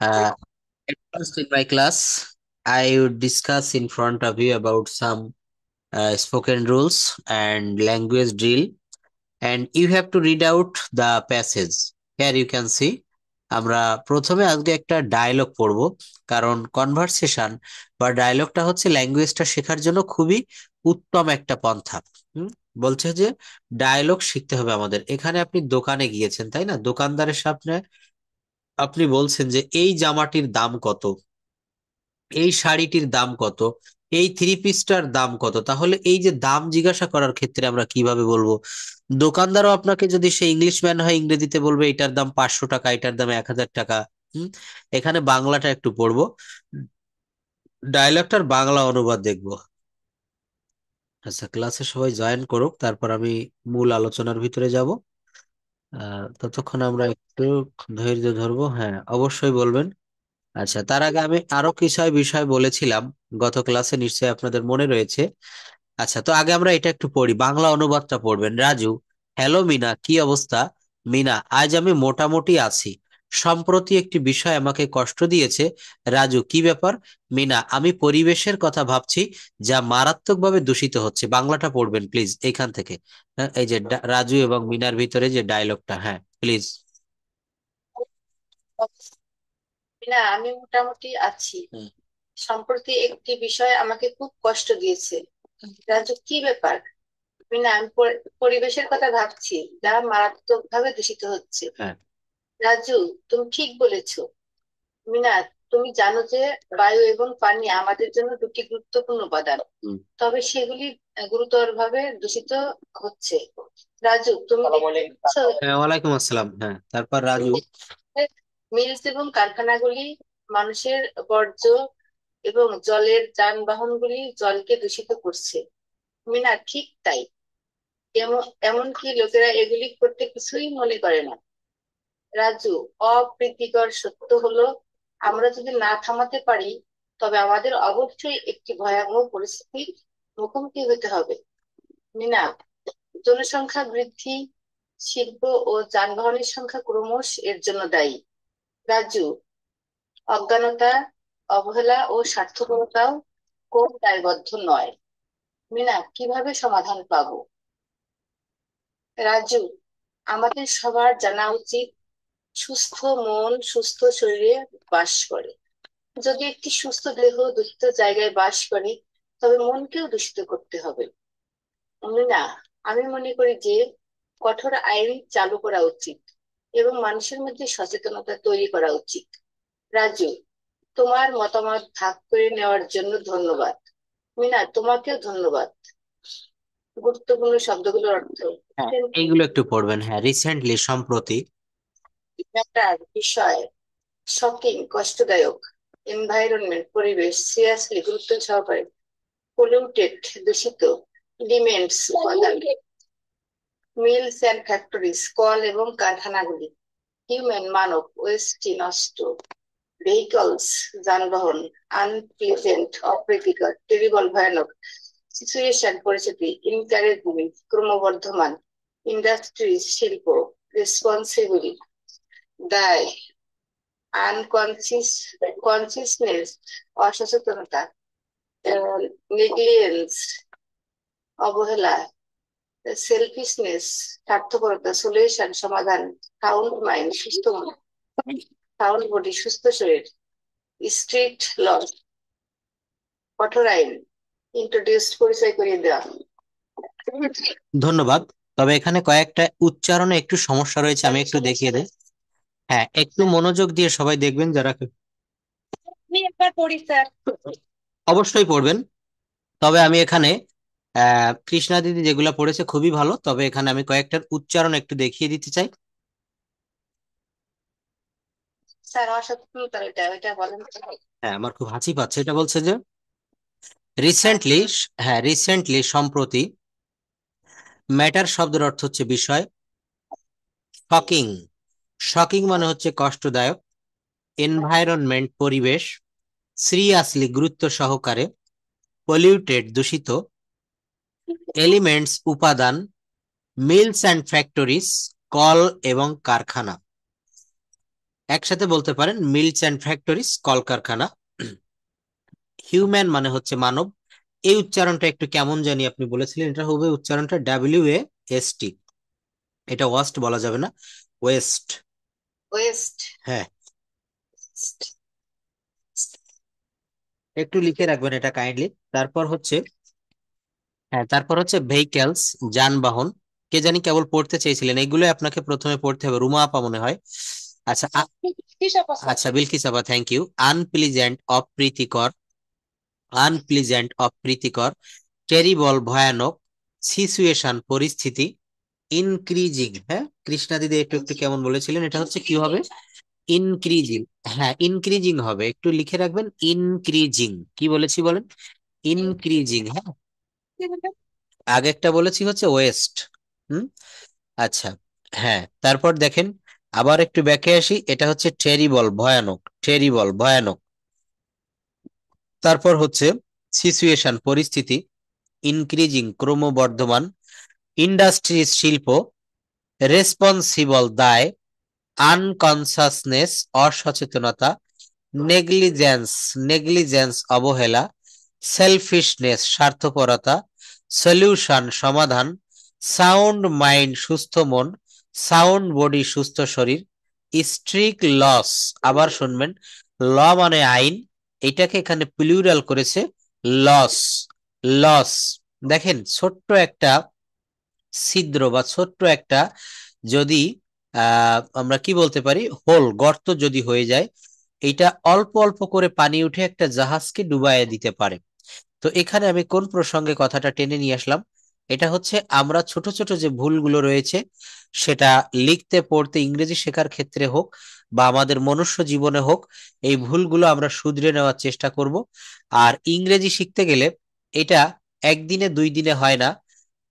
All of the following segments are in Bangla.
Uh, First in my class, I would discuss in front of you about some spoken rules and language drill, and you have to read out the passage. Here you can see আমরা প্রথমে আজকে একটা ডায়লগ পড়বো, কারণ কনভারসেশন বা ডায়লগটা হচ্ছে ল্যাঙ্গুয়েজটা শেখার জন্য খুবই উত্তম একটা পন্থা। হুম, বলছে যে ডায়লগ শিখতে হবে আমাদের। এখানে আপনি দোকানে গিয়েছেন, তাই না? দোকানদারের সামনে আপনি বলছেন যে এই জামাটির দাম কত, এই শাড়িটির দাম কত, এই থ্রি পিসটার দাম কত। তাহলে এই যে দাম জিজ্ঞাসা করার ক্ষেত্রে আমরা কিভাবে বলবো? দোকানদারও আপনাকে যদি সে ইংলিশম্যান হয় ইংরেজিতে বলবে এটার দাম 500 টাকা, এটার দাম 1000 টাকা। হুম, এখানে বাংলাটা একটু পড়বো, ডায়লগটার বাংলা অনুবাদ দেখবো। আচ্ছা, ক্লাসে সবাই জয়েন করুক, তারপর আমি মূল আলোচনার ভিতরে যাব। ততক্ষণ আমরা একটু ধৈর্য ধরবো। হ্যাঁ, অবশ্যই বলবেন। আচ্ছা, তার আগে আমি আরো কিছু বিষয় বলেছিলাম গত ক্লাসে, নিশ্চয়ই আপনাদের মনে রয়েছে। আচ্ছা, তো আগে আমরা এটা একটু পড়ি, বাংলা অনুবাদটা পড়বেন। রাজু: হ্যালো মিনা, কি অবস্থা? মিনা: আজ আমি মোটামুটি আছি। সম্প্রতি একটি বিষয় আমাকে কষ্ট দিয়েছে। রাজু: কি ব্যাপার? মিনা: আমি পরিবেশের কথা ভাবছি, যা মারাত্মকভাবে দূষিত হচ্ছে। বাংলাটা পড়বেন প্লিজ এইখান থেকে। হ্যাঁ, এই যে রাজু এবং মিনার ভিতরে যে ডায়লগটা, হ্যাঁ প্লিজ। না, আমি মোটামুটি আছি। সম্প্রতি একটি বিষয় আমাকে খুব কষ্ট দিয়েছে। রাজু: কি ব্যাপার? না, আমি পরিবেশের কথা ভাবছি, যা মারাত্মক ভাবে দূষিত হচ্ছে। হ্যাঁ। রাজু: তুমি ঠিক বলেছো। মিনা: তুমি জানো যে বায়ু এবং পানি আমাদের জন্য দুটি গুরুত্বপূর্ণ উপাদান, হুম। তবে সেগুলি গুরুতর ভাবে দূষিত হচ্ছে। রাজু: তুমি দেখছো হ্যাঁ, ওয়ালাইকুম আসসালাম। হ্যাঁ, তারপর রাজু। মিলস এবং কারখানাগুলি মানুষের বর্জ্য এবং জলের যানবাহনগুলি জলকে দূষিত করছে। মিনা: ঠিক তাই। এমন এমনকি লোকেরা এগুলি করতে কিছুই মনে করে না। রাজু: অপ্রীতিকর সত্য হলো, আমরা যদি না থামাতে পারি, তবে আমাদের অবশ্যই একটি ভয়াবহ পরিস্থিতির মুখোমুখি হতে হবে। মিনা: জনসংখ্যা বৃদ্ধি, শিল্প ও যানবাহনের সংখ্যা ক্রমশ এর জন্য দায়ী। রাজু: অজ্ঞানতা, অবহেলা ও স্বার্থপরতাও কোন দায়বদ্ধ নয়। মিনা: কিভাবে সমাধান পাবো? রাজু: আমাদের সবার জানা উচিত, সুস্থ মন সুস্থ শরীরে বাস করে। যদি একটি সুস্থ দেহ দূষিত জায়গায় বাস করে, তবে মনকেও দূষিত করতে হবে। না, আমি মনে করি যে কঠোর আইন চালু করা উচিত এবং মানুষের মধ্যে সচেতনতা তৈরি করা উচিত। রাজু: তোমার মতামত ভাগ করে নেওয়ার জন্য ধন্যবাদ। মিনা: তোমাকেও ধন্যবাদ। গুরুত্বপূর্ণ শব্দগুলোর অর্থ। হ্যাঁ, এইগুলো একটু পড়বেন। হ্যাঁ, রিসেন্টলি, সম্প্রতি। ম্যাটার, বিষয়, শকিং, কষ্টদায়ক। এনভায়রনমেন্ট, পরিবেশ, সিরিয়াসলি, গুরুত্ব সহকারে। পলিউটেড, দূষিত। এলিমেন্টস, উপাদান। মিলস অ্যান্ড ফ্যাক্টরিজ, কল এবং কারখানাগুলি। হিউম্যান, মানব। ওয়েস্টি, নষ্ট। ভেহিকলস, যানবাহন। আনপ্লেজেন্ট, অপ্রীতিকর। টেরিবল, ভয়ানক। সিচুয়েশন, পরিস্থিতি। ইনকারেজিং, ক্রমবর্ধমান। ইন্ডাস্ট্রিজ, শিল্প। রেসপন্সিবল, দায়। আনকনসিয়াস, কনসিয়াসনেস, অসচেতনতা। নেগলিজেন্স, অবহেলা। সেলফিশনেস, স্বার্থপরতা। সলিউশন, সমাধান। সাউন্ড মাইন্ড, সুস্থ মন। সাউন্ড বডি, সুস্থ শরীর। স্ট্রিক্ট ল, কঠোর আইন। ইন্ট্রোডিউস, পরিচয় করিয়ে দেওয়া। ধন্যবাদ। তবে এখানে কয়েকটা উচ্চারণে একটু সমস্যা রয়েছে, আমি একটু দেখিয়ে দিই। হ্যাঁ, একটু মনোযোগ দিয়ে সবাই দেখবেন যারা। আমি একবার পড়ি স্যার। অবশ্যই পড়বেন। তবে আমি এখানে কৃষ্ণা দিদি যেগুলা পড়েছে খুবই ভালো, তবে এখানে আমি কয়েকটার উচ্চারণ একটু দেখিয়ে দিতে চাই। স্যার, অসচেতনতা, এটা বলেন তো। হ্যাঁ, আমার খুব হাসি পাচ্ছে। এটা বলছে যে রিসেন্টলি। হ্যাঁ, রিসেন্টলি, সম্প্রতি। ম্যাটার শব্দের অর্থ হচ্ছে বিষয়। শকিং, শকিং মানে হচ্ছে কষ্টদায়ক। এনভায়রনমেন্ট, পরিবেশ। সিরিয়াসলি, গুরুত্ব সহকারে। পলিউটেড, দূষিত। এলিমেন্টস, উপাদান। মিলস অ্যান্ড ফ্যাক্টরিজ, কল এবং কারখানা। একসাথে বলতে পারেন মিলস অ্যান্ড ফ্যাক্টরিজ, কলকারখানা। হিউম্যান মানে হচ্ছে মানব। এই উচ্চারণটা একটু কেমন জানি আপনি বলেছিলেন, এটা হবে উচ্চারণটা WAST। এটা ওয়াস্ট বলা যাবে না, ওয়েস্ট। ওয়েস্ট। হ্যাঁ, একটু লিখে রাখবেন এটা কাইন্ডলি। তারপর হচ্ছে, হ্যাঁ, তারপর হচ্ছে ভেহিকেলস, যানবাহন। কে জানি কেবল পড়তে চেয়েছিলেন, এগুলো আপনাকে প্রথমে পড়তে হবে, রুমা আপা মনে হয়। আচ্ছা আচ্ছা, বিলকিস আপা, থ্যাংক ইউ। আনপ্লিজেন্ট, অপ্রীতিকর। আনপ্লিজেন্ট, অপ্রীতিকর। টেরিবল, ভয়ানক। সিচুয়েশন, পরিস্থিতি। ইনক্রিজিং, হ্যাঁ, কৃষ্ণা দিদি একটু একটু কেমন বলেছিলেন, এটা হচ্ছে কি হবে, ইনক্রিজিং। হ্যাঁ, ইনক্রিজিং হবে, একটু লিখে রাখবেন, ইনক্রিজিং। কি বলেছি বলেন, ইনক্রিজিং। হ্যাঁ, আগেরটা বলেছি হচ্ছে ওয়েস্ট। হুম, আচ্ছা। হ্যাঁ, তারপর দেখেন, আবার একটু ব্যাকে আসি, এটা হচ্ছে টেরিবল, ভয়ানক। টেরিবল, ভয়ানক। তারপর হচ্ছে সিচুয়েশন, পরিস্থিতি। ইনক্রিজিং, ক্রমবর্ধমান। ইন্ডাস্ট্রিজ, শিল্প। রেসপন্সিবল, দায়। আনকনসাসনেস, অসচেতনতা। নেগলিজেন্স, নেগলিজেন্স, অবহেলা। সেলফিশনেস, স্বার্থপরতা। সলিউশন, সমাধান। সাউন্ড মাইন্ড, সুস্থ মন। সাউন্ড বডি, সুস্থ শরীর। স্ট্রিক্ট লস, আবার শুনবেন, ল মানে আইন, এটাকে এখানে প্লুরাল করেছে, লস। লস। দেখেন, ছোট্ট একটা ছিদ্র বা ছোট্ট একটা, যদি আমরা কি বলতে পারি, হোল, গর্ত যদি হয়ে যায়, এটা অল্প অল্প করে পানি উঠে একটা জাহাজকে ডুবাইয়ে দিতে পারে। তো এখানে আমি কোন প্রসঙ্গে কথাটা টেনে নিয়ে আসলাম, এটা হচ্ছে আমরা ছোট ছোট যে ভুলগুলো রয়েছে, সেটা লিখতে পড়তে ইংরেজি শেখার ক্ষেত্রে হোক বা আমাদের মনুষ্য জীবনে হোক, এই ভুলগুলো আমরা শুধরে নেওয়ার চেষ্টা করব। আর ইংরেজি শিখতে গেলে এটা একদিনে দুই দিনে হয় না।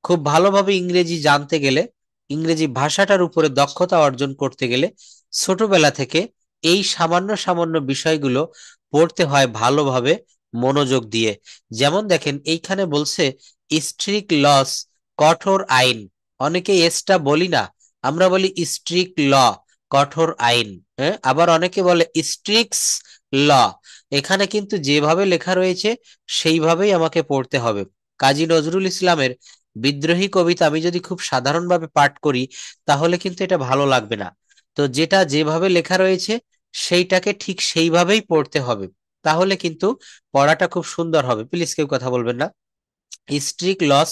খুব ভালোভাবে ইংরেজি জানতে গেলে, ইংরেজি ভাষাটার উপরে দক্ষতা অর্জন করতে গেলে, ছোটবেলা থেকে এই সামান্য সামান্য বিষয়গুলো পড়তে হয় ভালোভাবে, মনোযোগ দিয়ে। যেমন দেখেন, এইখানে বলছে স্ট্রিক্ট লস, কঠোর আইন। অনেকে এসটা বলি না, আমরা বলি স্ট্রিক্ট ল, কঠোর আইন। হ্যাঁ, আবার অনেকে বলে স্ট্রিক্টস ল। এখানে কিন্তু যেভাবে লেখা রয়েছে সেইভাবেই আমাকে পড়তে হবে। কাজী নজরুল ইসলামের বিদ্রোহী কবিতা আমি যদি খুব সাধারণভাবে পাঠ করি, তাহলে কিন্তু এটা ভালো লাগবে না। তো যেটা যেভাবে লেখা রয়েছে সেইটাকে ঠিক সেইভাবেই পড়তে হবে, তাহলে কিন্তু পড়াটা খুব সুন্দর হবে। প্লিজ কেউ কথা বলবেন না। স্ট্রিক্ট লস,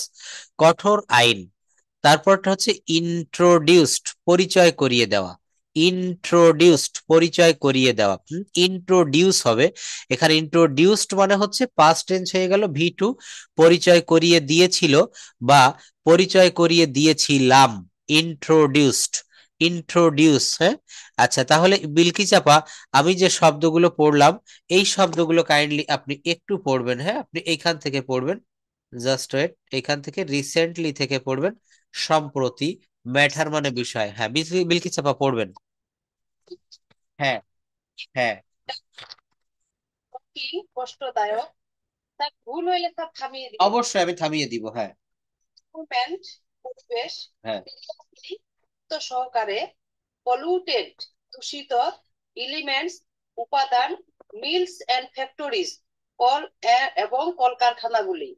কঠোর আইন। তারপরটা হচ্ছে ইন্ট্রোডিউসড, পরিচয় করিয়ে দেওয়া। ইন্ট্রোডিউসড, পরিচয় করিয়ে দেওয়া। ইন্ট্রোডিউস হবে এখানে। ইন্ট্রোডিউসড মানে হচ্ছে পাস্ট টেন্স হয়ে গেল V2, পরিচয় করিয়ে দিয়েছিল বা পরিচয় করিয়ে দিয়েছিলাম। Introduced, introduce. হ্যাঁ, আচ্ছা, তাহলে বিলকি চাপা, আমি যে শব্দগুলো পড়লাম, এই শব্দগুলো কাইন্ডলি আপনি একটু পড়বেন। হ্যাঁ, আপনি এইখান থেকে পড়বেন, জাস্ট ওয়েট, এখান থেকে রিসেন্টলি থেকে পড়বেন। সম্প্রতি, ম্যাটার মানে বিষয়। হ্যাঁ, বিলকিস আপা পড়বেন। হ্যাঁ, হ্যাঁ, কি কষ্টদায়ক, তার ভুল হইলে তা থামিয়ে দিবে। অবশ্যই আমি থামিয়ে দিব। হ্যাঁ, মুভমেন্ট, পরিবেশ, হ্যাঁ, তো সহকারে। পলিউটেড, দূষিত। এলিমেন্টস, উপাদান। মিলস এন্ড ফ্যাক্টরিজ, কল এবং কলকারখানাগুলি।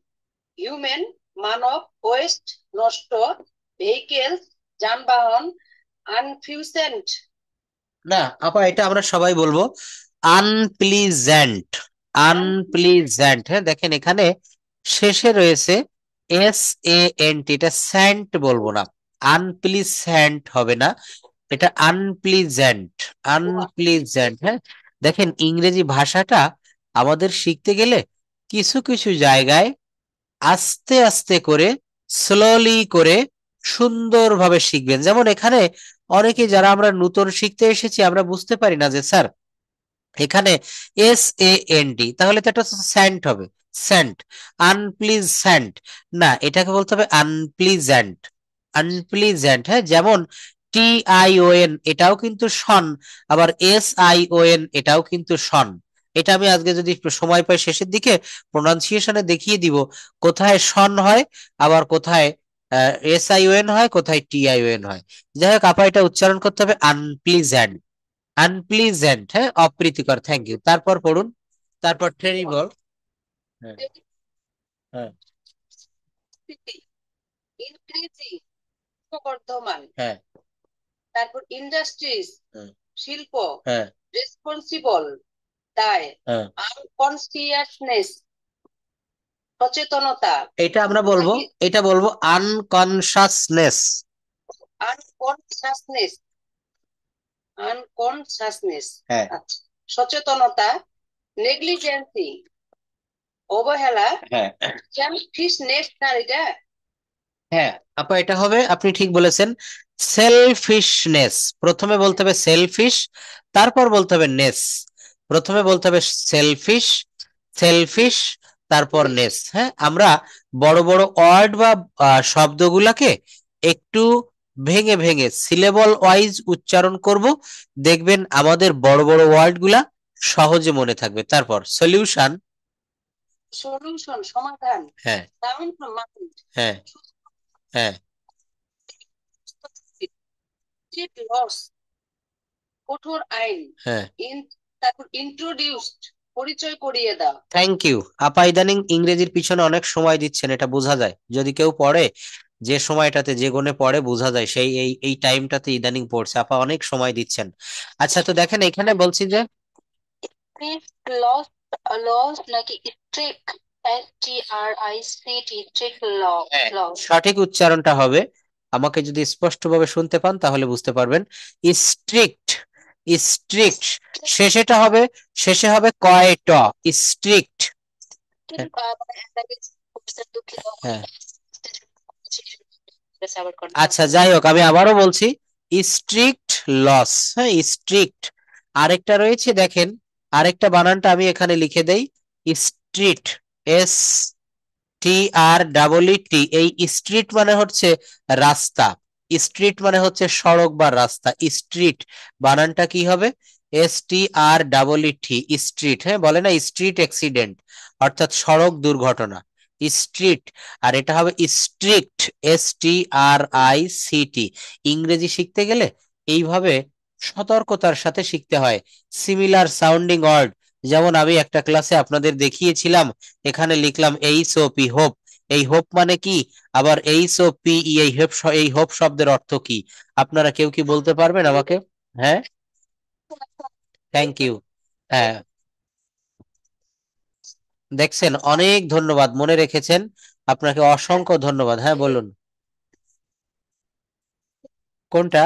হিউম্যান, মানব। ওয়েস্ট, নষ্ট। ভেহিকেলস, যানবাহন। আনফিউসেন্ট। না আপা, এটা আমরা সবাই বলবো, আনপ্লিজেন্ট। আনপ্লিজেন্ট, হ্যাঁ, দেখেন এখানে শেষে রয়েছে SANT, এটা স্যান্ট বলবো না, আনপ্লিজেন্ট হবে না, এটা আনপ্লিজেন্ট। আনপ্লিজেন্ট, হ্যাঁ। দেখেন, ইংরেজি ভাষাটা আমাদের শিখতে গেলে কিছু কিছু জায়গায় আস্তে আস্তে করে, স্লোলি করে, সুন্দরভাবে শিখবেন। যেমন এখানে অনেকে যারা আমরা নতুন শিখতে এসেছি, আমরা বুঝতে পারি না যে স্যার এখানে SANT, তাহলে তো এটা স্যান্ট হবে, স্যান্ট। আনপ্লিজেন্ট, না, এটাকে বলতে হবে আনপ্লিজেন্ট। আনপ্লিজেন্ট, হ্যাঁ। যেমন TION, এটাও কিন্তু শন, আবার SION, এটাও কিন্তু শন। এটা আমি আজকে যদি একটু সময় পাই শেষের দিকে প্রোনাউন্সিয়েশনে দেখিয়ে দিব, কোথায় শন হয়, আবার কোথায় SION হয়, কোথায় TION হয়। যাই হোক আপা, এটা উচ্চারণ করতে হবে আনপ্লিজেন্ট। আনপ্লিজেন্ট, হ্যাঁ, অপ্রীতিকর। Thank you. তারপর পড়ুন, তারপর টেরিবল। হ্যাঁ, হ্যাঁ, ইনক্রিজিং, ক্রমবর্ধমান। হ্যাঁ, তারপর ইন্ডাস্ট্রিজ, হ্যাঁ, শিল্প। হ্যাঁ, রেসপন্সিবল, দায়। হ্যাঁ। আনকনসিয়াসনেস, সচেতনতা। এটা আমরা বলবো, নাকি এটা বলবো আনকনসাসনেস। আনকনসাসনেস, আনকনসাসনেস। হ্যাঁ, আচ্ছা, সচেতনতা। নেগলিজেন্সি, অবহেলা। হ্যাঁ, সেলফিশনেস না এটা? হ্যাঁ আপা, এটা হবে, আপনি ঠিক বলেছেন। সেলফিশনেস, প্রথমে বলতে হবে সেলফিশ, তারপর বলতে হবে নেস। প্রথমে বলতে হবে সেলফিশ, সেলফিশ, তারপর নেস। হ্যাঁ, আমরা বড় বড় ওয়ার্ড বা শব্দগুলাকে একটু ভেঙে ভেঙে সিলেবল ওয়াইজ উচ্চারণ করব, দেখবেন আমাদের বড় বড় ওয়ার্ড গুলা সহজে মনে থাকবে। তারপর সলিউশন। সলিউশন, সমাধান। হ্যাঁ, সাউন্ড মাইন্ড, হ্যাঁ, হ্যাঁ, লস, কঠোর আইন। হ্যাঁ। তারপর ইন্ট্রোডিউসড, পরিচয় করিয়ে দাও। থ্যাংক ইউ আপা। ইদানিং ইংরেজির পিছনে অনেক সময় দিচ্ছেন, এটা বোঝা যায়। যদি কেউ পড়ে, যে সময়টাতে যে গুণে পড়ে বোঝা যায়, সেই এই টাইমটাতে ইদানিং পড়ছে। আপা অনেক সময় দিচ্ছেন। আচ্ছা, তো দেখেন এখানে বলছি যে লস, লস নাকি স্ট্রিক, STRICT, স্ট্রিক ল, হ্যাঁ, লস। সঠিক উচ্চারণটা হবে, আমাকে যদি স্পষ্টভাবে শুনতে পান তাহলে বুঝতে পারবেন, স্ট্রিক্ট, স্ট্রিক্ট। শেষেটা হবে, শেষে হবে কয় ট, স্ট্রিক্ট। দুঃখিত। হ্যাঁ, আচ্ছা, যাই হোক, আমি আবারও বলছি, স্ট্রিক্ট লস। হ্যাঁ, স্ট্রিক্ট। আরেকটা রয়েছে, দেখেন, আরেকটা বানানটা আমি এখানে লিখে দেই, স্ট্রিট, STREET। এই স্ট্রিট মানে হচ্ছে রাস্তা, স্ট্রিট মানে হচ্ছে সড়ক বা রাস্তা। স্ট্রিট বানানটা কি হবে? STREET, street. হ্যাঁ, বলে না স্ট্রিট অ্যাক্সিডেন্ট, অর্থাৎ সড়ক দুর্ঘটনা, স্ট্রিট। আর এটা হবে স্ট্রিক্ট, STRICT। ইংরেজি শিখতে গেলে এইভাবে সতর্কতার সাথে শিখতে হয়। সিমিলার সাউন্ডিং ওয়ার্ড, যেমন আমি একটা ক্লাসে আপনাদের দেখিয়েছিলাম, এখানে লিখলাম HOP, হোপ। এই হোপ মানে কি? আবার HOPE, এই হোপ শব্দের অর্থ কি? আপনারা কেউ কি বলতে পারবেন আমাকে? হ্যাঁ, থ্যাংক ইউ। হ্যাঁ, দেখছেন, অনেক ধন্যবাদ, মনে রেখেছেন, আপনাকে অসংখ্য ধন্যবাদ। হ্যাঁ, বলুন কোনটা?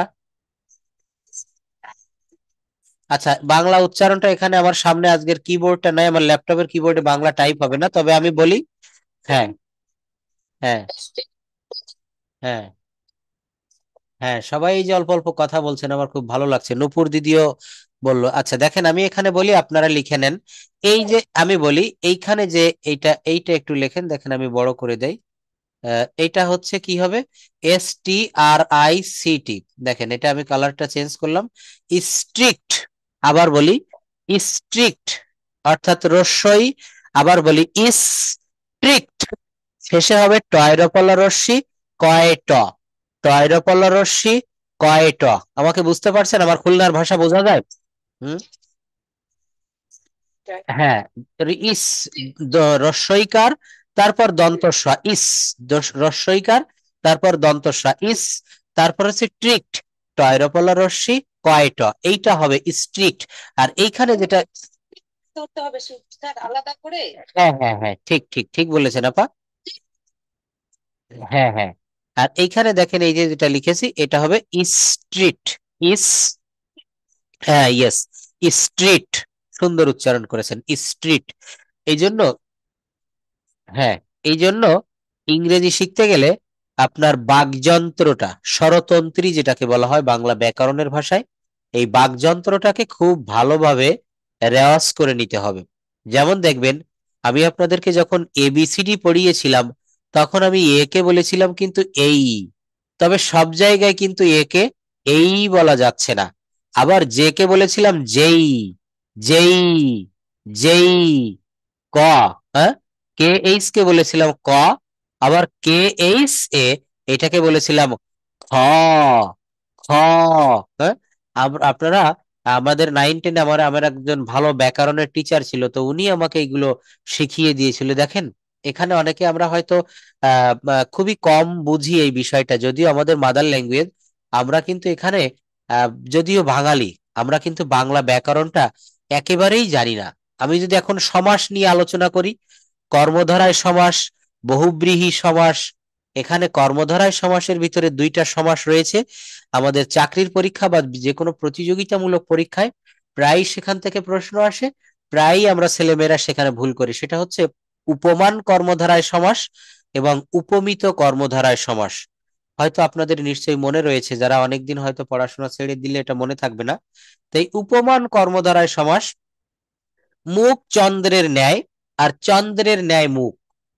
আচ্ছা, বাংলা উচ্চারণটা এখানে আমার সামনে আজকের কিবোর্ডটা নাই, আমার ল্যাপটপের কিবোর্ডে বাংলা টাইপ হবে না, তবে আমি বলি। হ্যাঁ, হ্যাঁ, হ্যাঁ, হ্যাঁ, সবাই এই যে অল্প অল্প কথা বলছেন, আমার খুব ভালো লাগছে। নূপুর দিদিও বললো। আচ্ছা, দেখেন আমি এখানে বলি, আপনারা লিখে নেন। এই যে আমি বলি এইখানে যে এইটা, এইটা একটু লেখেন, দেখেন আমি বড় করে দেই। এইটা হচ্ছে কি হবে? STRICT। দেখেন, এটা আমি কালারটা চেঞ্জ করলাম, স্ট্রিক্ট। আবার বলি স্ট্রিক্ট, অর্থাৎ রস্যই। আবার বলি স্ট্রিক্ট, শেষে হবে টয়রপলা রস্যি, কয় ট, টয়রপলা রস্যি, কয় ট। আমাকে বুঝতে পারছেন? আমার খুলনার ভাষা বোঝা যায়? হুম, হ্যাঁ। ইস, রস্যইকার, তারপর দন্তস্ব ইস, রস্যইকার, তারপর দন্তস্ব ইস, তারপর হচ্ছে ট্রিক্ট, টয়রপলা রস্যি, কয় ট। এইটা হবে স্ট্রিক্ট। আর এইখানে যেটা করতে হবে স্যার আলাদা করে। হ্যাঁ, হ্যাঁ, হ্যাঁ, ঠিক ঠিক ঠিক বলেছেন আপা। হ্যাঁ, হ্যাঁ। আর এইখানে দেখেন, এই যে যেটা লিখেছি, এটা হবে স্ট্রিট, ইস, হ্যাঁ, ইয়েস, স্ট্রিট। সুন্দর উচ্চারণ করেছেন, স্ট্রিট। এই জন্য, হ্যাঁ, এই জন্য ইংরেজি শিখতে গেলে আপনার বাকযন্ত্রটা, স্বরতন্ত্রী যেটাকে বলা হয় বাংলা ব্যাকরণের ভাষায়, এই বাকযন্ত্রটাকে খুব ভালোভাবে রেওয়াজ করে নিতে হবে। যেমন দেখবেন, আমি আপনাদেরকে যখন ABCD পড়িয়েছিলাম, তখন আমি এ কে বলেছিলাম কিন্তু এই, তবে সব জায়গায় কিন্তু এ কে এই বলা যাচ্ছে না। আবার জে কে বলেছিলাম যেই, যেই, যেই, ক, হ্যাঁ, KH কে বলেছিলাম ক, আবার KH এটাকে বলেছিলাম খ, খ। হ্যাঁ, আপনারা আমাদের 9-10 আমার আমার একজন ভালো ব্যাকরণের টিচার ছিল, তো উনি আমাকে এগুলো শিখিয়ে দিয়েছিল। দেখেন, এখানে অনেকে আমরা হয়তো খুবই কম বুঝি এই বিষয়টা, যদিও আমাদের মাদার ল্যাঙ্গুয়েজ। আমরা কিন্তু এখানে যদিও বাঙালি, আমরা কিন্তু বাংলা ব্যাকরণটা একেবারেই জানি না। আমি যদি এখন সমাস নিয়ে আলোচনা করি, কর্মধারায় সমাস, বহুব্রীহি সমাস। এখানে কর্মধারায় সমাসের ভিতরে দুইটা সমাস রয়েছে। আমাদের চাকরির পরীক্ষা বা যে কোনো প্রতিযোগিতামূলক পরীক্ষায় প্রায় সেখান থেকে প্রশ্ন আসে। প্রায়ই আমরা ছেলেমেয়েরা সেখানে ভুল করি। সেটা হচ্ছে উপমান কর্মধারায় সমাস এবং উপমিত কর্মধারায় সমাস। হয়তো আপনাদের নিশ্চয়ই মনে রয়েছে, যারা অনেকদিন হয়তো পড়াশোনা ছেড়ে দিলে এটা মনে থাকবে না। তাই উপমান কর্মধারায় সমাস, মুখ চন্দ্রের ন্যায় আর চন্দ্রের ন্যায় মুখ,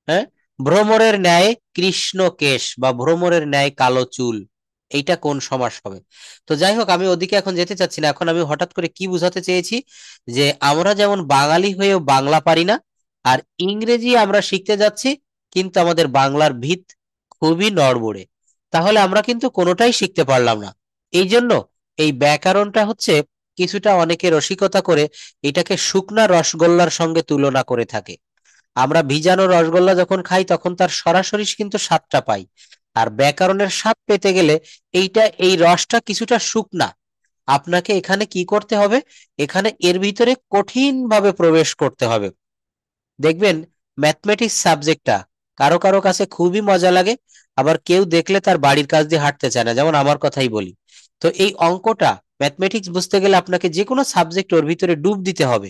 হ্যাঁ, ভ্রমরের ন্যায় কৃষ্ণ কেশ বা ভ্রমরের ন্যায় কালো চুল, এইটা কোন সমাস হবে? তো যাই হোক, আমি ওদিকে এখন যেতে চাচ্ছি না। এখন আমি হঠাৎ করে কি বুঝাতে চেয়েছি, যে আমরা যেমন বাঙালি হয়েও বাংলা পারি না, আর ইংরেজি আমরা শিখতে যাচ্ছি, কিন্তু আমাদের বাংলার ভিত খুবই নড়বড়ে। তাহলে আমরা কিন্তু কোনোটাই শিখতে পারলাম না। এই জন্য এই ব্যাকরণটা হচ্ছে কিছুটা অনেকে রসিকতা করে এটাকে শুকনা রসগোল্লার সঙ্গে তুলনা করে থাকে। আমরা ভিজানো রসগোল্লা যখন খাই তখন তার সরাসরি কিন্তু স্বাদটা পাই, আর ব্যাকরণের স্বাদ পেতে গেলে এই রসটা কিছুটা শুকনা। আপনাকে এখানে কি করতে হবে? এখানে এর ভিতরে কঠিন ভাবে প্রবেশ করতে হবে। দেখবেন, ম্যাথমেটিক্স সাবজেক্টটা কারো কারো কাছে খুবই মজা লাগে, আবার কেউ দেখলে তার বাড়ির কাজ দিয়ে হাঁটতে চায় না, যেমন আমার কথাই বলি। তো এই অঙ্কটা, ম্যাথমেটিক্স বুঝতে গেলে আপনাকে যে কোনো সাবজেক্ট ওর ভিতরে ডুব দিতে হবে,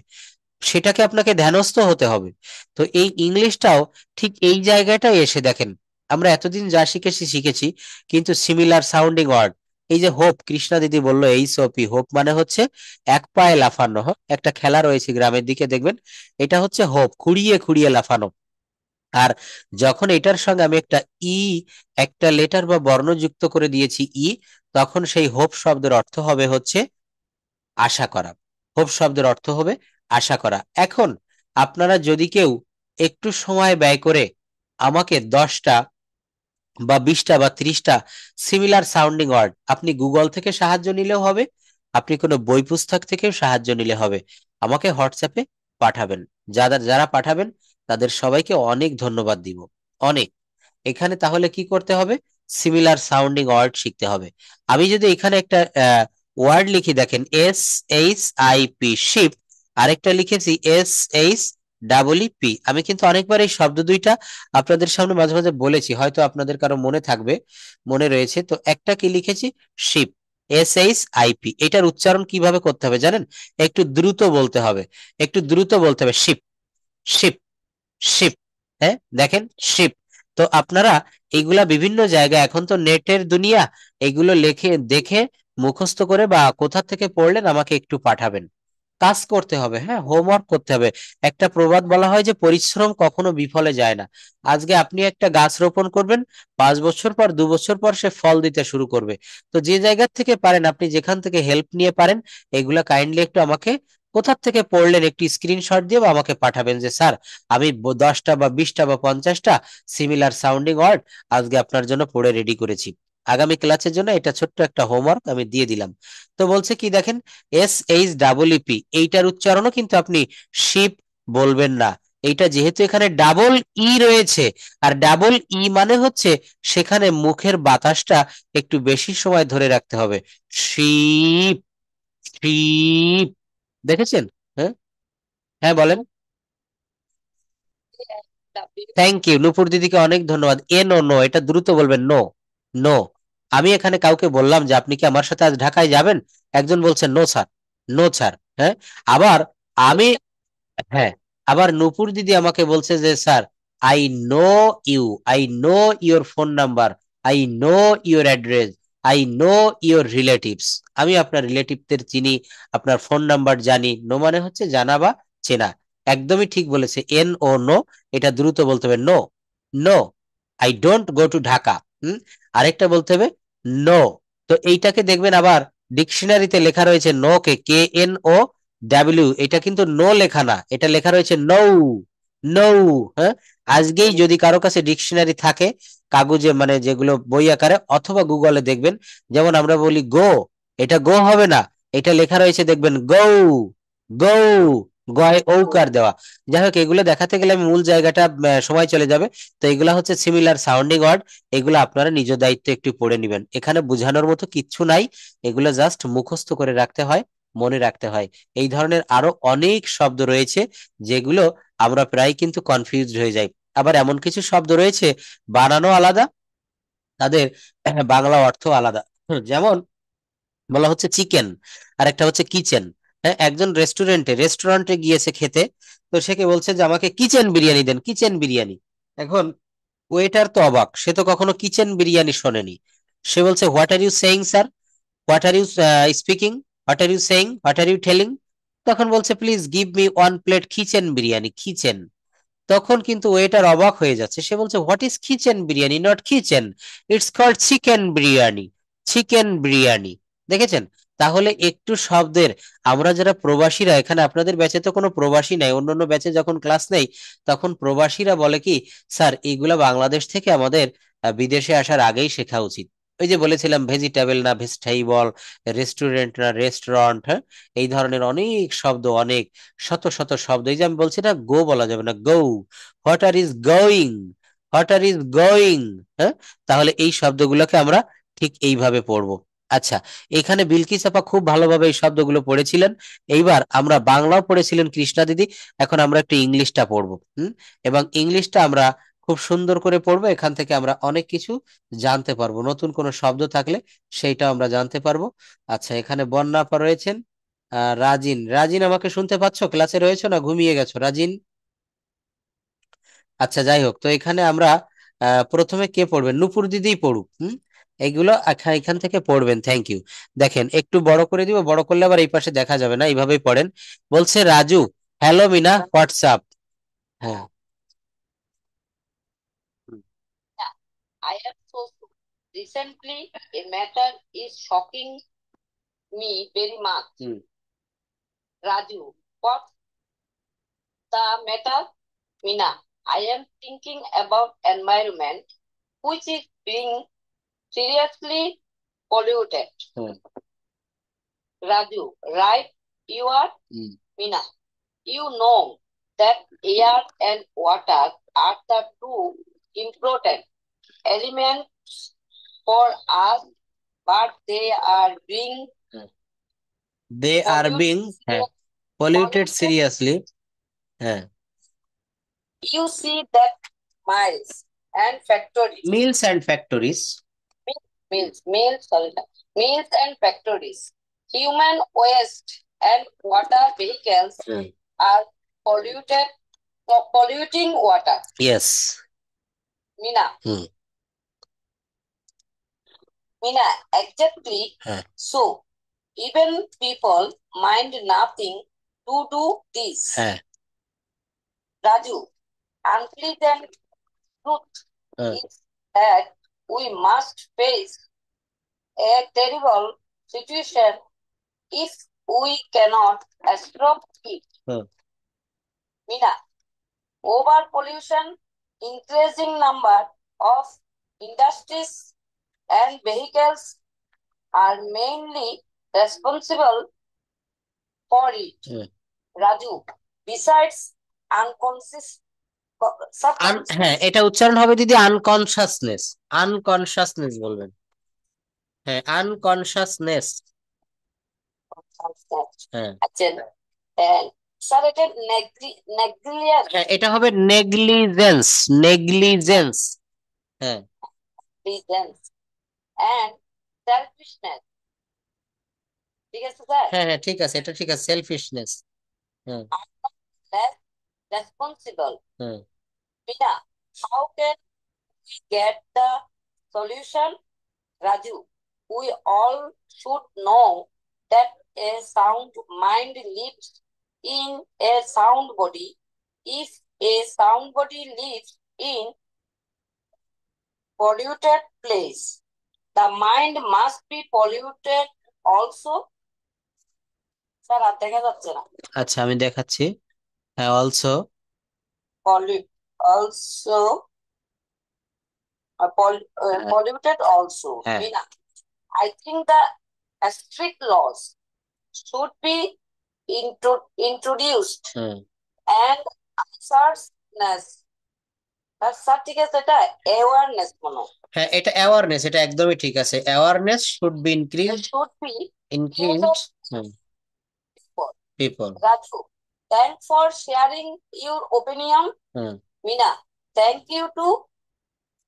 সেটাকে আপনাকে ধ্যানস্থ হতে হবে। তো এই ইংলিশটাও ঠিক এই জায়গাটায় এসে দেখেন, আমরা এতদিন যা শিখেছি শিখেছি, কিন্তু সিমিলার সাউন্ডিং ওয়ার্ড, এই যে হোপ, কৃষ্ণা দিদি বললো এইচওপি, হোপ মানে হচ্ছে এক পায়ে লাফানো। একটা খেলা রয়েছে গ্রামের দিকে, দেখবেন এটা হচ্ছে হোপ, খুঁড়িয়ে খুঁড়িয়ে লাফানো। আর যখন এটার সঙ্গে আমি একটা ই, একটা লেটার বা বর্ণ যুক্ত করে দিয়েছি ই, তখন সেই হোপ শব্দের অর্থ হবে হচ্ছে আশা করা। হোপ শব্দের অর্থ হবে আশা করা। এখন আপনারা যদি কেউ একটু সময় ব্যয় করে আমাকে 10টা বা 20টা বা 30টা সিমিলার সাউন্ডিং ওয়ার্ড, আপনি গুগল থেকে সাহায্য নিলেও হবে, আপনি কোনো বই পুস্তক থেকেও সাহায্য নিলে হবে, আমাকে হোয়াটসঅ্যাপে পাঠাবেন। যারা যারা পাঠাবেন তাদের সবাইকে অনেক ধন্যবাদ দিব, অনেক। এখানে তাহলে কি করতে হবে? সিমিলার সাউন্ডিং ওয়ার্ড শিখতে হবে। আমি যদি এখানে একটা ওয়ার্ড লিখি, দেখেন SHIP, শিপ, আরেকটা লিখেছি SHEEP। আমি কিন্তু অনেকবার এই শব্দ দুইটা আপনাদের সামনে মাঝে মাঝে বলেছি, হয়তো আপনাদের কারো মনে থাকবে, মনে রয়েছে। তো একটা কি লিখেছি? Ship, SHIP। এটার উচ্চারণ কিভাবে করতে হবে জানেন? একটু দ্রুত বলতে হবে, একটু দ্রুত বলতে হবে, শিপ, শিপ, শিপ। হ্যাঁ, দেখেন, শিপ। তো আপনারা এইগুলা বিভিন্ন জায়গায়, এখন তো নেটের দুনিয়া, এগুলো লেখে দেখে মুখস্থ করে বা কোথা থেকে পড়লেন আমাকে একটু পাঠাবেন। কাজ করতে হবে, হ্যাঁ, হোমওয়ার্ক করতে হবে। একটা প্রবাদ বলা হয় যে পরিশ্রম কখনো বিফলে যায় না। আজকে আপনি একটা গাছ রোপণ করবেন, 5 বছর পর, 2 বছর পর সে ফল দিতে শুরু করবে। তো যে জায়গা থেকে পারেন, আপনি যেখান থেকে হেল্প নিয়ে পারেন, এগুলা কাইন্ডলি একটু আমাকে কোথা থেকে পড়লেন একটি স্ক্রিনশট দিয়ে বা আমাকে পাঠাবেন, যে স্যার আমি 10টা বা 20টা বা 50টা সিমিলার সাউন্ডিং ওয়ার্ড আজকে আপনার জন্য পড়ে রেডি করেছি। আগামী ক্লাসের জন্য এটা ছোট্ট একটা হোমওয়ার্ক আমি দিয়ে দিলাম। তো বলছে কি দেখেন, SHEEP, এইটার উচ্চারণও কিন্তু আপনি শিপ বলবেন না। এইটা যেহেতু এখানে ডাবল ই রয়েছে, আর ডাবল ই মানে হচ্ছে সেখানে মুখের বাতাসটা একটু বেশি সময় ধরে রাখতে হবে। Ship, ship. দেখেছেন? হ্যাঁ, হ্যাঁ বলেন। থ্যাংক ইউ, নূপুর দিদিকে অনেক ধন্যবাদ। নো নো, এটা দ্রুত বলবেন, নো, নো। আমি এখানে কাউকে বললাম যে আপনি কি আমার সাথে আজ ঢাকায় যাবেন, একজন বলছে নো স্যার, নো স্যার। হ্যাঁ, আবার আমি, হ্যাঁ, আবার নূপুর দিদি আমাকে বলছে যে sir, I know you, I know your phone number, I know your address, I know your relatives. আমি আপনার রিলেটিভদের চিনি, আপনার ফোন নাম্বার জানি। নো মানে হচ্ছে জানা বা চেনা। একদমই ঠিক বলেছে, NO, নো। এটা দ্রুত বলতে হবে, no, no, I don't go to Dhaka. আরেকটা বলতে হবে, নো। তো এইটাকে দেখবেন আবার ডিকশনারিতে লেখা রয়েছে নো কে, KNOW, এটা কিন্তু নো লেখা না, এটা লেখা রয়েছে নৌ, নৌ। হ্যাঁ, আজকেই যদি কারো কাছে ডিকশনারি থাকে, কাগজে মানে যেগুলো বই আকারে, অথবা গুগলে দেখবেন, যেমন আমরা বলি গো, এটা গো হবে না, এটা লেখা রয়েছে দেখবেন গৌ, গৌ, গয় ঔকার দেওয়া। যাই হোক, এগুলো দেখাতে গেলে আমি মূল জায়গাটা সময় চলে যাবে। তো এগুলা হচ্ছে সিমিলার সাউন্ডিং ওয়ার্ড। এগুলো আপনারা নিজ দায়িত্বে একটু পড়ে নিবেন, এখানে বোঝানোর মতো কিচ্ছু নাই। এগুলো জাস্ট মুখস্থ করে রাখতে হয়, মনে রাখতে হয়। এই ধরনের আরো অনেক শব্দ রয়েছে যেগুলো আমরা প্রায় কিন্তু কনফিউজড হয়ে যাই। আবার এমন কিছু শব্দ রয়েছে বানানো আলাদা, তাদের বাংলা অর্থ আলাদা। যেমন বলা হচ্ছে চিকেন, আর একটা হচ্ছে কিচেন। হ্যাঁ, একজন রেস্টুরেন্টে গিয়েছে খেতে, তো সে কে বলছে যে আমাকে কিচেন বিরিয়ানি দেন, কিচেন বিরিয়ানি। এখন ওয়েটার তো অবাক, সে তো কখনো কিচেন বিরিয়ানি শোনেনি। সে বলছে what are you saying sir, what are you speaking, what are you saying, what are you telling. তখন বলছে please give me one plate kitchen biryani, kitchen. তখন কিন্তু ওয়েটার অবাক হয়ে যাচ্ছে, সে বলছে what is kitchen biryani, not kitchen, it's called chicken biryani, chicken biryani. দেখেছেন? তাহলে একটু শব্দের, আমরা যারা প্রবাসীরা, এখানে আপনাদের ব্যাচে তো কোনো প্রবাসী নাই, অন্যান্য ব্যাচে যখন ক্লাস নেই তখন প্রবাসীরা বলে কি, স্যার এগুলা বাংলাদেশ থেকে আমাদের বিদেশে আসার আগেই শেখা উচিত। ওই যে বলেছিলাম ভেজিটেবল না ভেজিটেবল, রেস্টুরেন্ট না রেস্টুরেন্ট, হ্যাঁ, এই ধরনের অনেক শব্দ, অনেক শত শত শব্দ। এই যে আমি বলছি না, গো বলা যাবে না, go. What are is going, what are is going. হ্যাঁ, তাহলে এই শব্দগুলোকে আমরা ঠিক এইভাবে পড়বো। আচ্ছা, এখানে বিলকিস আপা খুব ভালোভাবে এই শব্দগুলো পড়েছিলেন। এইবার আমরা বাংলাও পড়েছিলেন কৃষ্ণা দিদি, এখন আমরা একটু ইংলিশটা পড়বো। এবং ইংলিশটা আমরা খুব সুন্দর করে পড়বো, এখান থেকে আমরা অনেক কিছু জানতে পারবো, নতুন কোনো শব্দ থাকলে সেইটাও আমরা জানতে পারবো। আচ্ছা, এখানে বন্যা আপা রয়েছেন। রাজিন, রাজিন আমাকে শুনতে পাচ্ছো? ক্লাসে রয়েছো না ঘুমিয়ে গেছো রাজিন? আচ্ছা, যাই হোক, তো এখানে আমরা প্রথমে কে পড়বেন? নূপুর দিদিই পড়ুক। এগুলো এখান থেকে পড়বেন। Thank you. দেখেন, একটু বড় করে দিব, বড় করলে আবার এই পাশে দেখা যাবে না, এইভাবেই পড়েন। বলছে রাজু, হ্যালো মিনা, হোয়াটসঅ্যাপ। হ্যাঁ। Hmm, Yeah, I am so recently a matter is shocking me very much. Hmm, Raju, what's the matter? Mina, I am thinking about environment which is being seriously polluted. Hmm, Raju, right? You are hmm. Mina. You know that air and water are the two important elements for us, but they are being they are polluted, being, হ্যাঁ, পলিউটেড polluted. সিরিয়াসলি। হ্যাঁ, You see that miles and factories, mills and factories. sorry, mills and factories, human waste and water vehicles are polluted, polluting water. Yes. Mina, hmm, Mina, exactly. হ্যাঁ, So, even people mind nothing to do this. হ্যাঁ, Raju, unpleasant truth হ্যাঁ, is that we must face a terrible situation if we cannot stop it. হ্যাঁ। Mina, over pollution, increasing number of industries and vehicles are mainly responsible for it. Hmm. Raju, besides unconscious হ্যাঁ, এটা উচ্চারণ হবে দিদি আনকনসাসনেস, আনকনসাসনেস বলবেন। হ্যাঁ, আনকনসাসনেস। হ্যাঁ, স্যার এটা নেগলিজেন্স, হ্যাঁ, এটা হবে নেগলিজেন্স, নেগলিজেন্স। হ্যাঁ, and selfishness. ঠিক আছে স্যার? হ্যাঁ, হ্যাঁ, ঠিক আছে, এটা ঠিক আছে, সেলফিশনেস। হ্যাঁ, Are not less responsible. হ্যাঁ, Mina, how can we get the solution? Raju, we all should know that a sound mind lives in a sound body. If a sound body lives in polluted place, the mind must be polluted also. Sir আর দেখা যাচ্ছে না। আচ্ছা আমি দেখাচ্ছি। হ্যাঁ, also. Pollute also, polluted also. হ্যাঁ, Meena, I think the strict laws should be introduced and answerness sir ঠিক আছে, এটা অ্যাওয়ারনেস মনে হয়। হ্যাঁ, এটা অ্যাওয়ারনেস, এটা একদমই ঠিক আছে। Awareness should be should be increased for people. Raju, thanks for sharing your opinion. Mina, thank you to